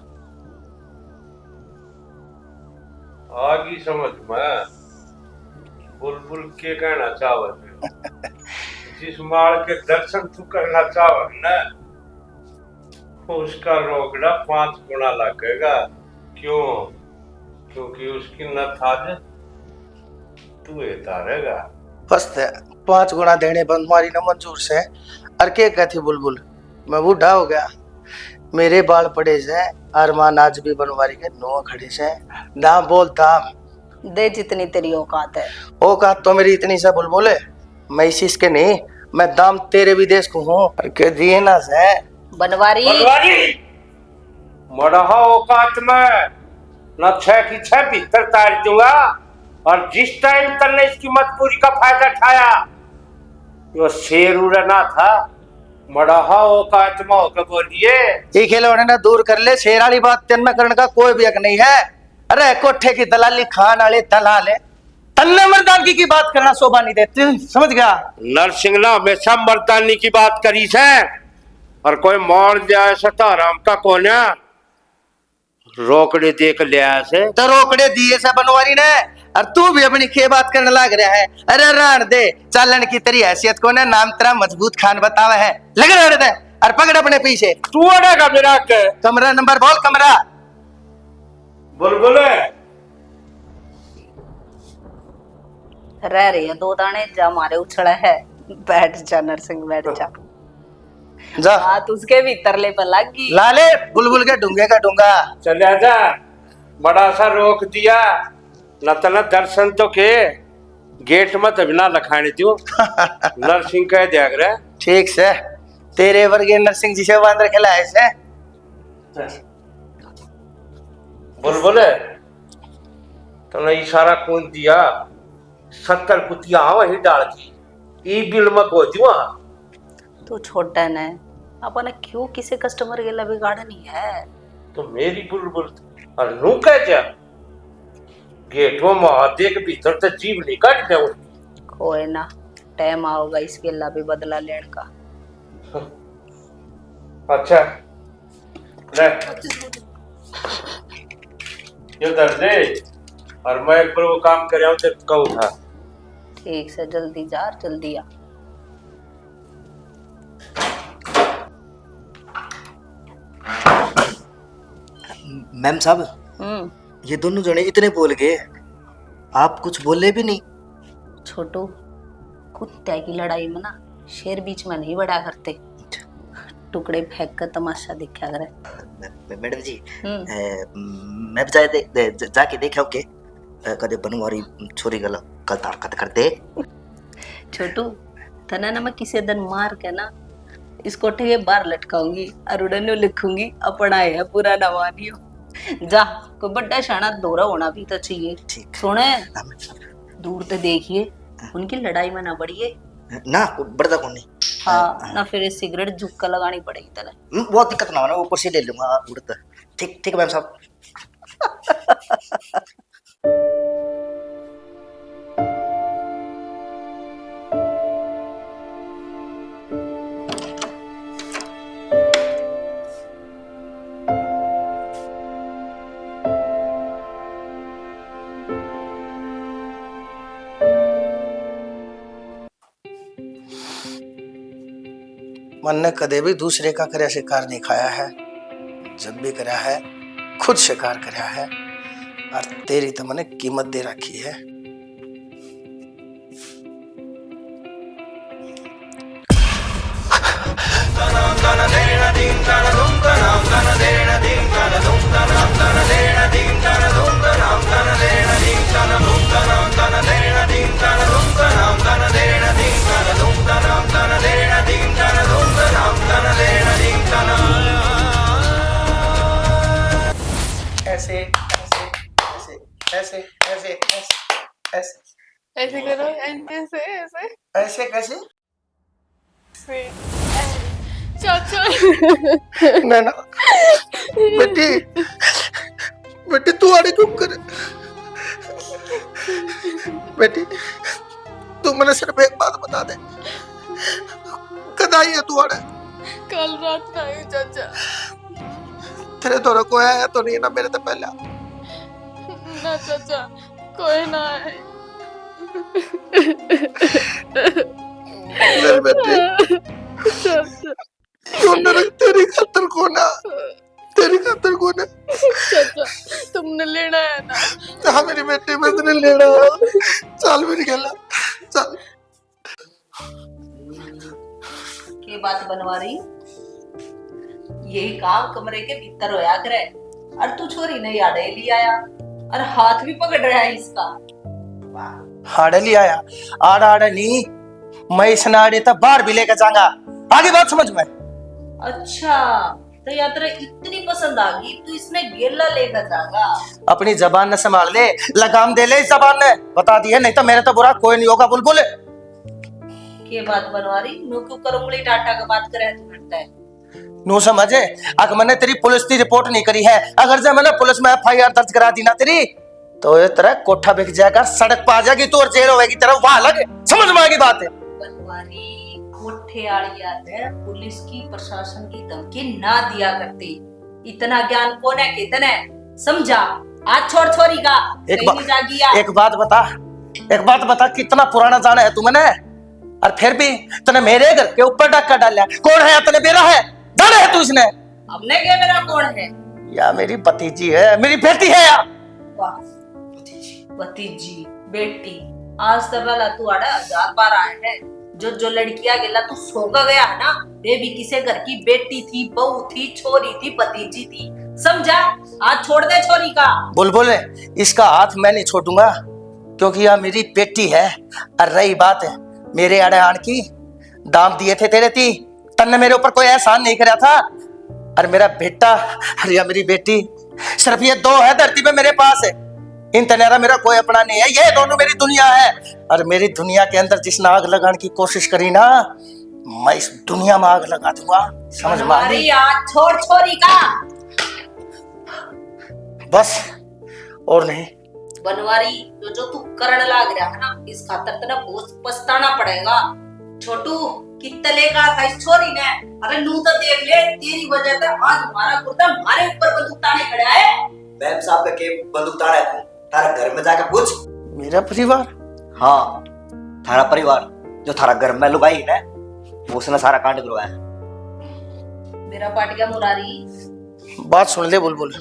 आगी समझ में बुलबुल के कहना चाहत जिस माल के दर्शन तू करना चाहत ना उसका रोकड़ा 5 गुना लगेगा। क्यों? क्योंकि उसकी नथाज तू तारेगा। बस 5 गुना देने बनवारी न मंजूर से। और के कहती बुलबुल मैं बूढ़ा हो गया, मेरे बाल पड़े से, अरमान आज भी बनवारी के 9 खड़े से। दाम बोल दाम दे जितनी तेरी औकात है। औकात तो मेरी इतनी से बुलबुल, मैं इस के नहीं, मैं दाम तेरे विदेश को हूँ। और के दिए ना से बनवारी मरहा औकात में न 6 की 6 भीतर तार दूंगा। और जिस टाइम तन्ने इसकी मजबूरी का फायदा उठाया जो शेर उड़ना था मरहा औकात में होकर बोलिए। ये खिलौने ना दूर कर ले, शेर वाली बात तेन करने का कोई भी हक नहीं है। अरे कोठे की दलाली खान वाले दलाल है, तन्ने मर्दानगी की बात करना शोभा नहीं देती, समझ गया? नरसिंह ने हमेशा मर्दानी की बात करी से और कोई मार दिया सताराम का कोना रोकड़े देख लिया से तो रोकड़े दिए से बनवारी ने। और तू भी अपनी के बात करने लग रहा है। अरे रान दे, चालन की तेरी हैसियत को ना नाम तेरा मजबूत खान बतावा है। लग रहा है और पकड़ अपने पीछे। तू अड़ेगा मेरा के कमरा नंबर बोल, कमरा बुलबुल रह रही है 2 दाने जा मारे उछड़ा है। बैठ जा नरसिंह, बैठ जा। जा हाथ उसके भीतर ले पर लगी। लाले बुलबुल के डूंगे का डूंगा। चले जा, बड़ा सा रोक दिया न तना दर्शन तो के गेट में तभी ना लखाने दो। नरसिंह कह दिया करे ठीक से, तेरे वर्गे नरसिंह जी से बांधर खिलाए से। बुलबुल तुमने इशारा कौन दिया? 70 कुतिया वही डाल दी ई बिल में को दिया। तू छोटा न, अपन क्यों किसी कस्टमर के लिए बिगाड़नी है? तो मेरी बुलबुल और नू कह जा गेटों में आधे के भीतर तो जीव नहीं काट दे। कोई ना, टाइम आओगा इसके ला भी बदला लेने का। अच्छा ले ये दर दे और मैं एक बार वो काम कर रहा हूँ तो कहूँ था। ठीक से जल्दी जा, जल्दी आ। मैम साहब ये दोनों जने इतने बोल गए, आप कुछ बोले भी नहीं। छोटू, कुत्ते की लड़ाई में ना शेर बीच में नहीं बड़ा करते, टुकड़े फेंक कर तमाशा देखा करे। मैडम जी मैं भी जाके देखा के कदे बनवारी छोरी गला कल तारकत करते। छोटू, तना ना मैं किसी दिन मार के ना इस कोठे के बाहर लटकाऊंगी और उड़ने लिखूंगी अपना है पूरा नवानियो। जा, कोई बड़ा शाना दौरा होना भी तो चाहिए। ठीक सुने, दूर से देखिए उनकी लड़ाई में ना बढ़िए ना, बढ़ता कौन नहीं। हाँ ना, फिर सिगरेट झुक्का लगानी पड़ेगी तेरे। वो दिक्कत ना हो ना, ऊपर से ले लूंगा उड़ता। ठीक ठीक मैम साहब। मन ने कदे भी दूसरे का करे शिकार नहीं खाया है। जब भी करा है खुद शिकार करा है। और तेरी तो मैंने कीमत दे रखी है। ऐसे ऐसे ऐसे ऐसे ऐसे ऐसे ऐसे ऐसे करो, ऐसे ऐसे ऐसे कैसे? ऐसे। चाचा नैना बेटी, बेटी तू आड़े क्यों करे? बेटी तू मैंने सिर्फ एक बात बता दे, कद आई है तू? अरे कल रात ना आई चाचा। तेरे तो कोई है तो नहीं ना मेरे तो पहले। ना चाचा, कोई ना है। मेरे बेटे चाचा, क्यों नरक तेरी खातर कौन है? तेरी खातर कौन है? चाचा तुमने लेना है ना? हाँ मेरी बेटी बदले लेना। चल मेरी गला चल। के बात बनवारी, यही काम कमरे के भीतर होया करे। और तू छोरी ने याडे लिया आया और हाथ भी पकड़ रहा है इसका। हाड़े लिया आया आड़ा आड़ा नहीं, मैं इस नाड़े तक बाहर भी लेकर जाऊंगा। आगे बात समझ में? अच्छा तो यात्रा इतनी पसंद आ गई तू इसने गेला लेकर जाएगा? अपनी जबान न संभाल ले, लगाम दे ले इस जबान ने। बता दिया नहीं तो मेरे तो बुरा कोई नहीं होगा। बुलबुल के बात बनवारी, नु क्यों कर उंगली टाटा का बात करे तू करता है? नो समझे, अगर मैंने तेरी पुलिस की रिपोर्ट नहीं करी है, अगर जब मैंने पुलिस में FIR दर्ज करा दी ना तेरी, तो ये तेरा कोठा बिक जाएगा, सड़क पर आ जाएगी तू और जेल होगी तेरा। वहां लगे, समझ में आएगी बात है? बनवारी कोठे आड़िया है, पुलिस की प्रशासन की धमकी ना दिया करती। इतना ज्ञान कौन है कितने समझा? आज छोड़ छोरी का एक बात बता कितना पुराना जाना है तू मैंने? और फिर भी तने मेरे घर के ऊपर डाका डाला। कौन है? तने मेरा है डाला है तू इसने? हमने क्या मेरा कौन है? या मेरी भतीजी है, मेरी बेटी है या? वाह भतीजी बेटी, आज तक वाला तू आड़ा 1000 बार आया है। जो लड़कियां गेला तू सोगा गया है ना, ये भी किसी घर की बेटी थी, बहू थी, छोरी थी, भतीजी थी, समझा? आज छोड़ दे छोरी का। बुलबुल इसका हाथ मैं नहीं छोड़ूंगा, क्योंकि यह मेरी बेटी है। और रही बात है मेरे आड़े आन की, दाम दिए थे तेरे ती, तन्ने मेरे ऊपर कोई एहसान नहीं करा था। और मेरा बेटा और या मेरी बेटी, सिर्फ ये दो है धरती पे मेरे पास है। इन तनेरा मेरा कोई अपना नहीं है, ये दोनों मेरी दुनिया है। और मेरी दुनिया के अंदर जिसने आग लगाने की कोशिश करी ना, मैं इस दुनिया में आग लगा दूंगा। समझ में आ गई? आज छोड़ छोरी का बस और नहीं। बनवारी जो तू करण लाग रहा है ना, इस खातर तेरा बहुत पछताना पड़ेगा। छोटू कितने का था इस छोरी ने? अरे नू तो देख ले, तेरी वजह से आज हमारा कुर्ता हमारे ऊपर बंदूक ताने खड़ा है। मैम साहब का के बंदूक ताड़ा है? तारा घर में जाकर पूछ। मेरा परिवार? हाँ थारा परिवार, जो थारा घर में लुगाई है ना, उसने सारा कांड करवाया। मेरा पाटिया मुरारी, बात सुन ले बुलबुल,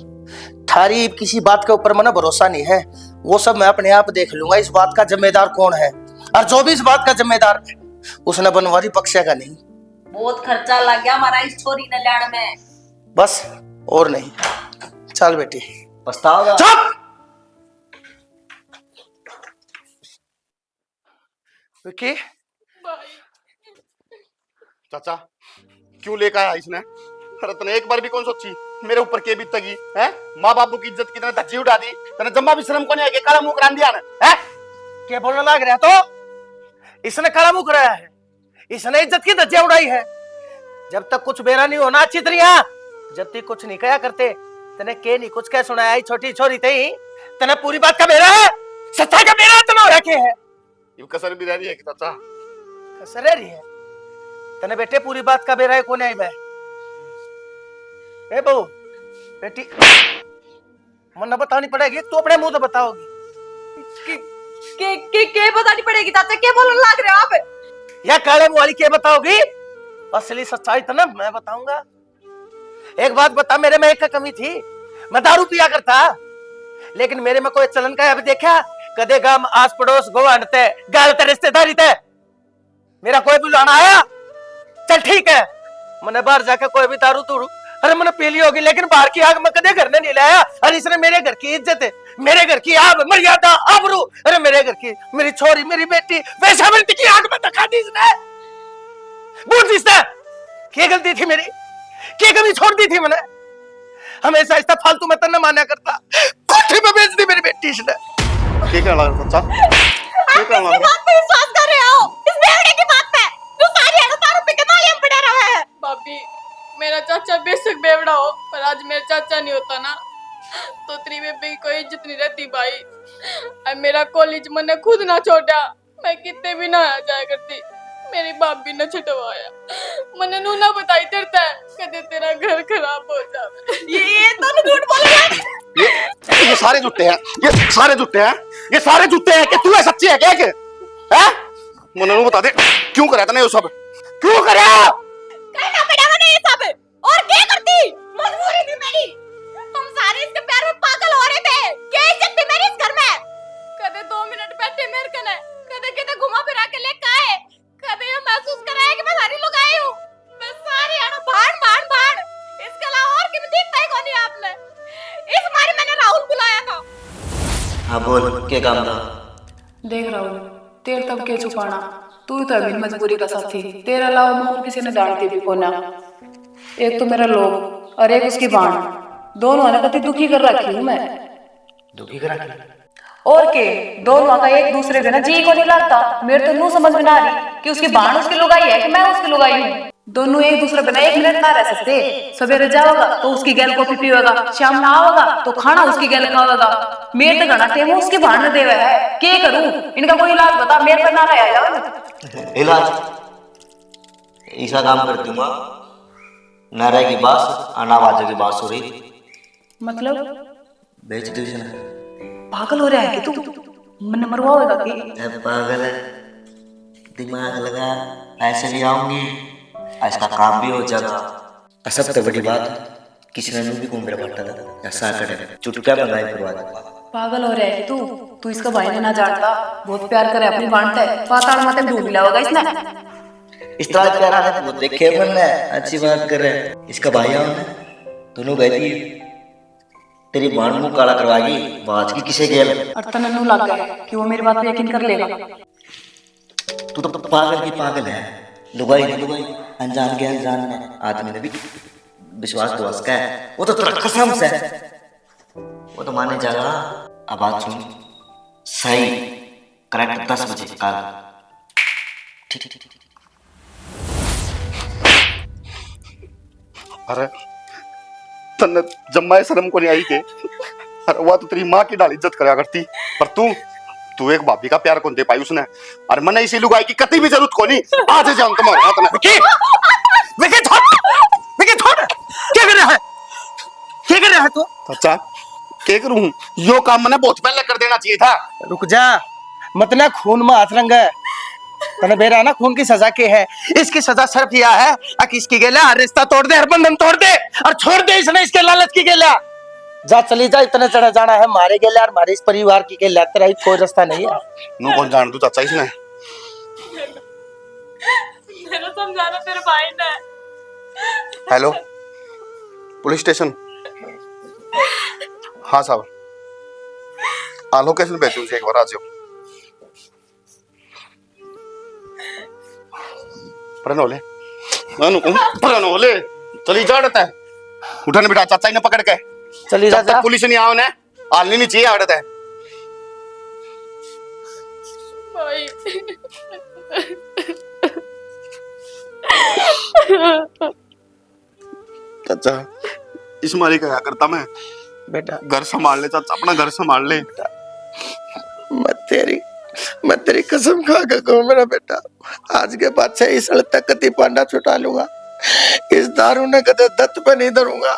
थारी किसी बात के ऊपर मैंने भरोसा नहीं है। वो सब मैं अपने आप देख लूंगा। इस बात का जिम्मेदार कौन है, और जो भी इस बात का जिम्मेदार है उसने बनवारी पक्षेगा नहीं। बहुत खर्चा लग गया हमारा इस छोरी ने लाने में। बस और नहीं। चल बेटी पछताओगा। चुप। विकी चाचा क्यों लेकर आया इसने? अरे तने एक बार भी कौन सोची मेरे ऊपर के बीतगी है? माँ बापू की इज्जत की धज्जी उड़ा दी, तने जम्मा भी शर्म को नहीं आके काला मुंह करान दिया ना है? क्या बोलने लग रहा? तो इसने काला मुंह कराया है, इसने इज्जत की धज्जियां उड़ाई है। जब तक कुछ बेरा नहीं होना अच्छी तरह, जब तक कुछ नहीं कहा करते। तने के नहीं कुछ कह सुनाया, छोटी छोरी थी, तने पूरी बात का बेरा है, सच्चाई का बेरा तने रखे है। ये कसर भी रह रही है कि चाचा? कसर रह रही है तने बेटे, पूरी बात का बेरा है कौन आई मैं? ए बहू बेटी, मन बतानी पड़ेगी, तू अपने मुंह से बताओगी। के बतानी पड़ेगी चाचा? क्या बोलने लग रहे हो आप? या काले मुंह वाली क्या बताओगी? असली सच्चाई तो ना मैं बताऊंगा। एक बात बता, मेरे में एक का कमी थी, मैं दारू पिया करता, लेकिन मेरे में कोई चलन का अभी देखा कदे गम आस पड़ोस गोवानते गालते रिश्तेदारी थे मेरा कोई बुलाना आया? चल ठीक है, मैंने बाहर जाकर कोई भी दारू तू अरे मैंने पी ली होगी, लेकिन बाहर की आग मैं कदे घर ने नहीं लाया। अरे इसने मेरे घर की इज्जत है, मेरे घर की आब मर्यादा आबरू, अरे मेरे घर की मेरी छोरी मेरी बेटी वैसा मृत्यु की आग में दिखा दी इसने। बोल इसने क्या गलती थी मेरी, क्या कभी छोड़ दी थी मैंने? हमेशा इस फालतू में तन्ना माना करता, कोठी में बेच दी मेरी बेटी इसने। क्या कहना लगा चाचा? क्या कहना लगा? बात पे विश्वास कर रहे हो इस बेवड़े की बात पे? तू सारी है दारू पी के नालियों में पड़ा रहा है। भाभी मेरा चाचा बेशक बेवड़ा हो, पर आज मेरा चाचा नहीं होता ना, तो तेरी बेबे की कोई इज्जत नहीं रहती भाई। अब मेरा कॉलेज मैंने खुद ना छोड़ा, मैं कितने भी ना आ जाया करती। मेरी भाभी ने छटवाया। मने नू ना बताई डरता है कदे तेरा घर खराब हो जावे। ये तो झूठ बोल रहा है। ये सारे झूठे हैं, ये सारे झूठे हैं, ये सारे झूठे हैं। कि तू है सच्ची है क्या कि हैं? मुन्ना बता दे क्यों कराया तूने ये सब, क्यों कराया? करना पड़ा मैंने ये सब, और क्या करती, मजबूरी थी मेरी। तुम सारे इसके प्यार में पागल हो रहे थे, क्या इज्जत थी मेरी इस घर में। कदे 2 मिनट बैठे मेरे कने, कदे कदे घुमा फिरा के लेके आए, कदे ये महसूस कराया कि मैं सारी लुगाई हूं। मैं सारी आना भाड़ भाड़ भाड़, इसके अलावा और किसी दिखता ही कोनी आपने। इस बार मैंने राहुल बुलाया था। हाँ बोल, क्या काम था? देख राहुल, तेरे तब के छुपाना, तू तो अभी मजबूरी का साथी, तेरे अलावा मैं और किसी ने डांटती भी कोना। एक तो मेरा लोग और एक उसकी बाण, दोनों ने कति दुखी कर रखी हूँ मैं। दुखी करा के? और के दोनों का एक दूसरे के ना जी को नहीं लगता। मेरे तो नू समझ में ना आ रही कि उसकी बाण उसकी लुगाई है कि मैं उसकी लुगाई हूँ। दोनों एक दूसरे बिना 1 मिनट ना रह सकते। सवेरे जाओगा तो उसकी गैल कॉफी पीवेगा, शाम ना आओगा तो खाना उसकी गैल खाओगा। मेरे तो घना टेम उसकी बाण ने देवे है, क्या करूं? इनका कोई इलाज बता, मेरे पर ना रह जाओ। इलाज ऐसा काम कर दूंगा, न रहेगी बास अनावाज की बात हो रही। मतलब बेच दो इसे। पागल हो रहा है कि तू? मन मरवाएगा कि? पागल है, दिमाग लगा, ऐसे भी आऊंगी, इसका काम भी हो जाएगा। सबसे बड़ी बात किसी ने भी को मेरा बट्टा था ऐसा करे चुटका में गायब करवा दे। पागल हो रहा है कि तू इसका भाई ने ना जानता, बहुत प्यार करे अपनी बांटता है, पाताल माते में डूब लिया होगा इसने। इस तरह प्यारा है वो देखे मन ने अच्छी बात कर रहे। इसका भाई है दोनों गए थी, तेरी बाण मुंह काला करवाएगी बात की किसे गेल। और तने नू लग गया कि वो मेरी बात पे यकीन कर लेगा। तू तो पागल की पागल है, लुगाई नहीं लुगाई, अनजान के अनजान में आदमी ने भी विश्वास तो उसका है, वो तो तेरा कसम से है, वो तो माने जाएगा। अब बात सुन, सही करेक्ट 10 बजे कल। ठीक ठीक। अरे तन्ने जम्मा शर्म को नहीं आई के? अरे वह तो तेरी माँ की डाल इज्जत करा करती, पर तू एक भाभी का प्यार कौन दे पाई उसने? अरे मैंने इसी लुगाई की कती भी जरूरत को नहीं। आज जाऊं तुम्हारे हाथ में। विकी विकी छोड़, विकी छोड़, क्या कर रहा है, क्या कर रहा है तू? अच्छा क्या करूं, यो काम मैंने बहुत पहले कर देना चाहिए था। रुक जा, मत ना खून में हाथ रंग है। तने बेरा ना खून की सजा के है, इसकी सजा सिर्फ यह है कि इसकी गेला हर रिश्ता तोड़ दे, हर बंधन तोड़ दे और छोड़ दे इसने इसके लालच की गेला। जा चली जा, इतने चढ़ा जाना है मारे गेला और हमारे इस परिवार की गेला, तेरा ही कोई रास्ता नहीं है। नू कौन जान तू चाचा इसने? मेरा समझाना तेरे भाई ने। Hello police station? हाँ साहब, हाँ लोकेशन भेजो उसे एक बार, आ जाओ। प्रणोले प्रणोले चली जा रहा है, उठाने बेटा चाचा ने पकड़ के चली जब जा तक पुलिस नहीं आओ ने हालनी नहीं चाहिए आड़त है। भाई चाचा इस मारी क्या करता मैं? बेटा घर संभाल ले चाचा, अपना घर संभाल ले। मैं तेरी कसम खा के कहूं मेरा बेटा, आज के बाद से इस सड़क तक कति पांडा छुटा लूंगा। इस दारू ने कदे दत्त पे नहीं धरूंगा।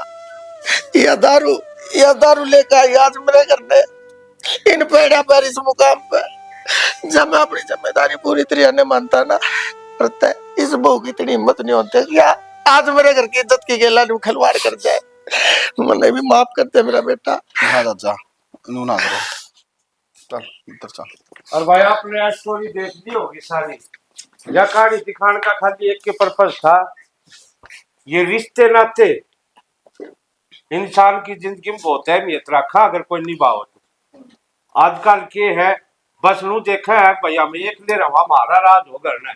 यह दारू लेकर आई आज मेरे घर में, इन पेड़ा पर इस मुकाम पे। जब मैं अपनी जिम्मेदारी पूरी तरह ने मानता ना, पर इस बहू की इतनी हिम्मत नहीं होती कि आज मेरे घर की इज्जत की गेला नू खिलवाड़ कर जाए। मैंने भी माफ कर दे मेरा बेटा। हाँ चाचा नू ना करो, चल इधर चल। और भाई आपने आज स्टोरी देख ली होगी सारी, या कहानी दिखाने का खाली एक के पर्पस था। ये रिश्ते नाते इंसान की जिंदगी में बहुत अहमियत रखा, अगर कोई निभाओ तो। आजकल के है बस नू देखा है भैया मैं एक ले रहा हमारा राज हो घर ने,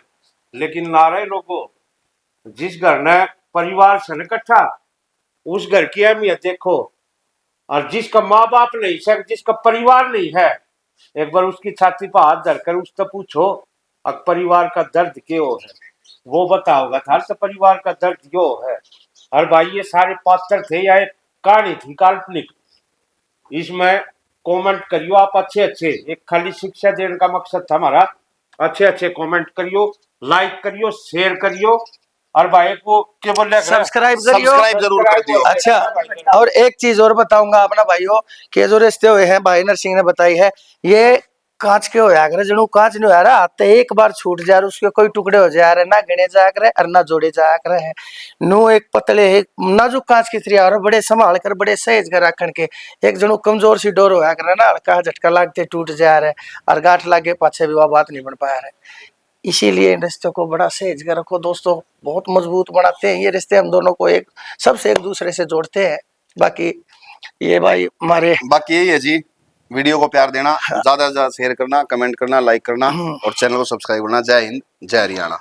लेकिन नारे लोगों जिस घर ने परिवार से इकट्ठा, उस घर की अहमियत देखो। और जिसका माँ बाप नहीं है, जिसका परिवार नहीं है, एक बार उसकी छाती पर हाथ धरकर उससे पूछो अब परिवार का दर्द क्यों है, वो बताओगा था तो परिवार का दर्द क्यों है। और भाई ये सारे पात्र थे या एक कहानी थी काल्पनिक, इसमें कमेंट करियो आप अच्छे अच्छे। एक खाली शिक्षा देने का मकसद था हमारा, अच्छे अच्छे कमेंट करियो, लाइक करियो, शेयर करियो, और भाई को क्या बोल रहे सब्सक्राइब करियो। सब्सक्राइब जरूर कर दियो। अच्छा, और एक चीज और बताऊंगा अपना भाइयों, कि जो रिश्ते हुए हैं भाई नरसिंह ने बताई है, ये कांच के होया करे, जनू कांच नहीं हो रहा, आते एक बार छूट जा रहा, उसके कोई टुकड़े हो जा रहे, ना गणे जा करे और ना जोड़े जा करे है। नू एक पतले एक नाजुक कांच की तरह और बड़े संभाल कर, बड़े सहेज कर रखन के। एक जनू कमजोर सी डोर होया करे ना, हल्का झटका लागते टूट जा रहे और गांठ लागे पाछे भी वह बात नहीं बन पाया रहे। इसीलिए इन रिश्तों को बड़ा सहेज कर रखो दोस्तों, बहुत मजबूत बनाते हैं ये रिश्ते, हम दोनों को एक सबसे एक दूसरे से जोड़ते हैं। बाकी ये भाई हमारे बाकी यही है जी, वीडियो को प्यार देना, ज्यादा से ज्यादा शेयर करना, कमेंट करना, लाइक करना और चैनल को सब्सक्राइब करना। जय हिंद, जय हरियाणा।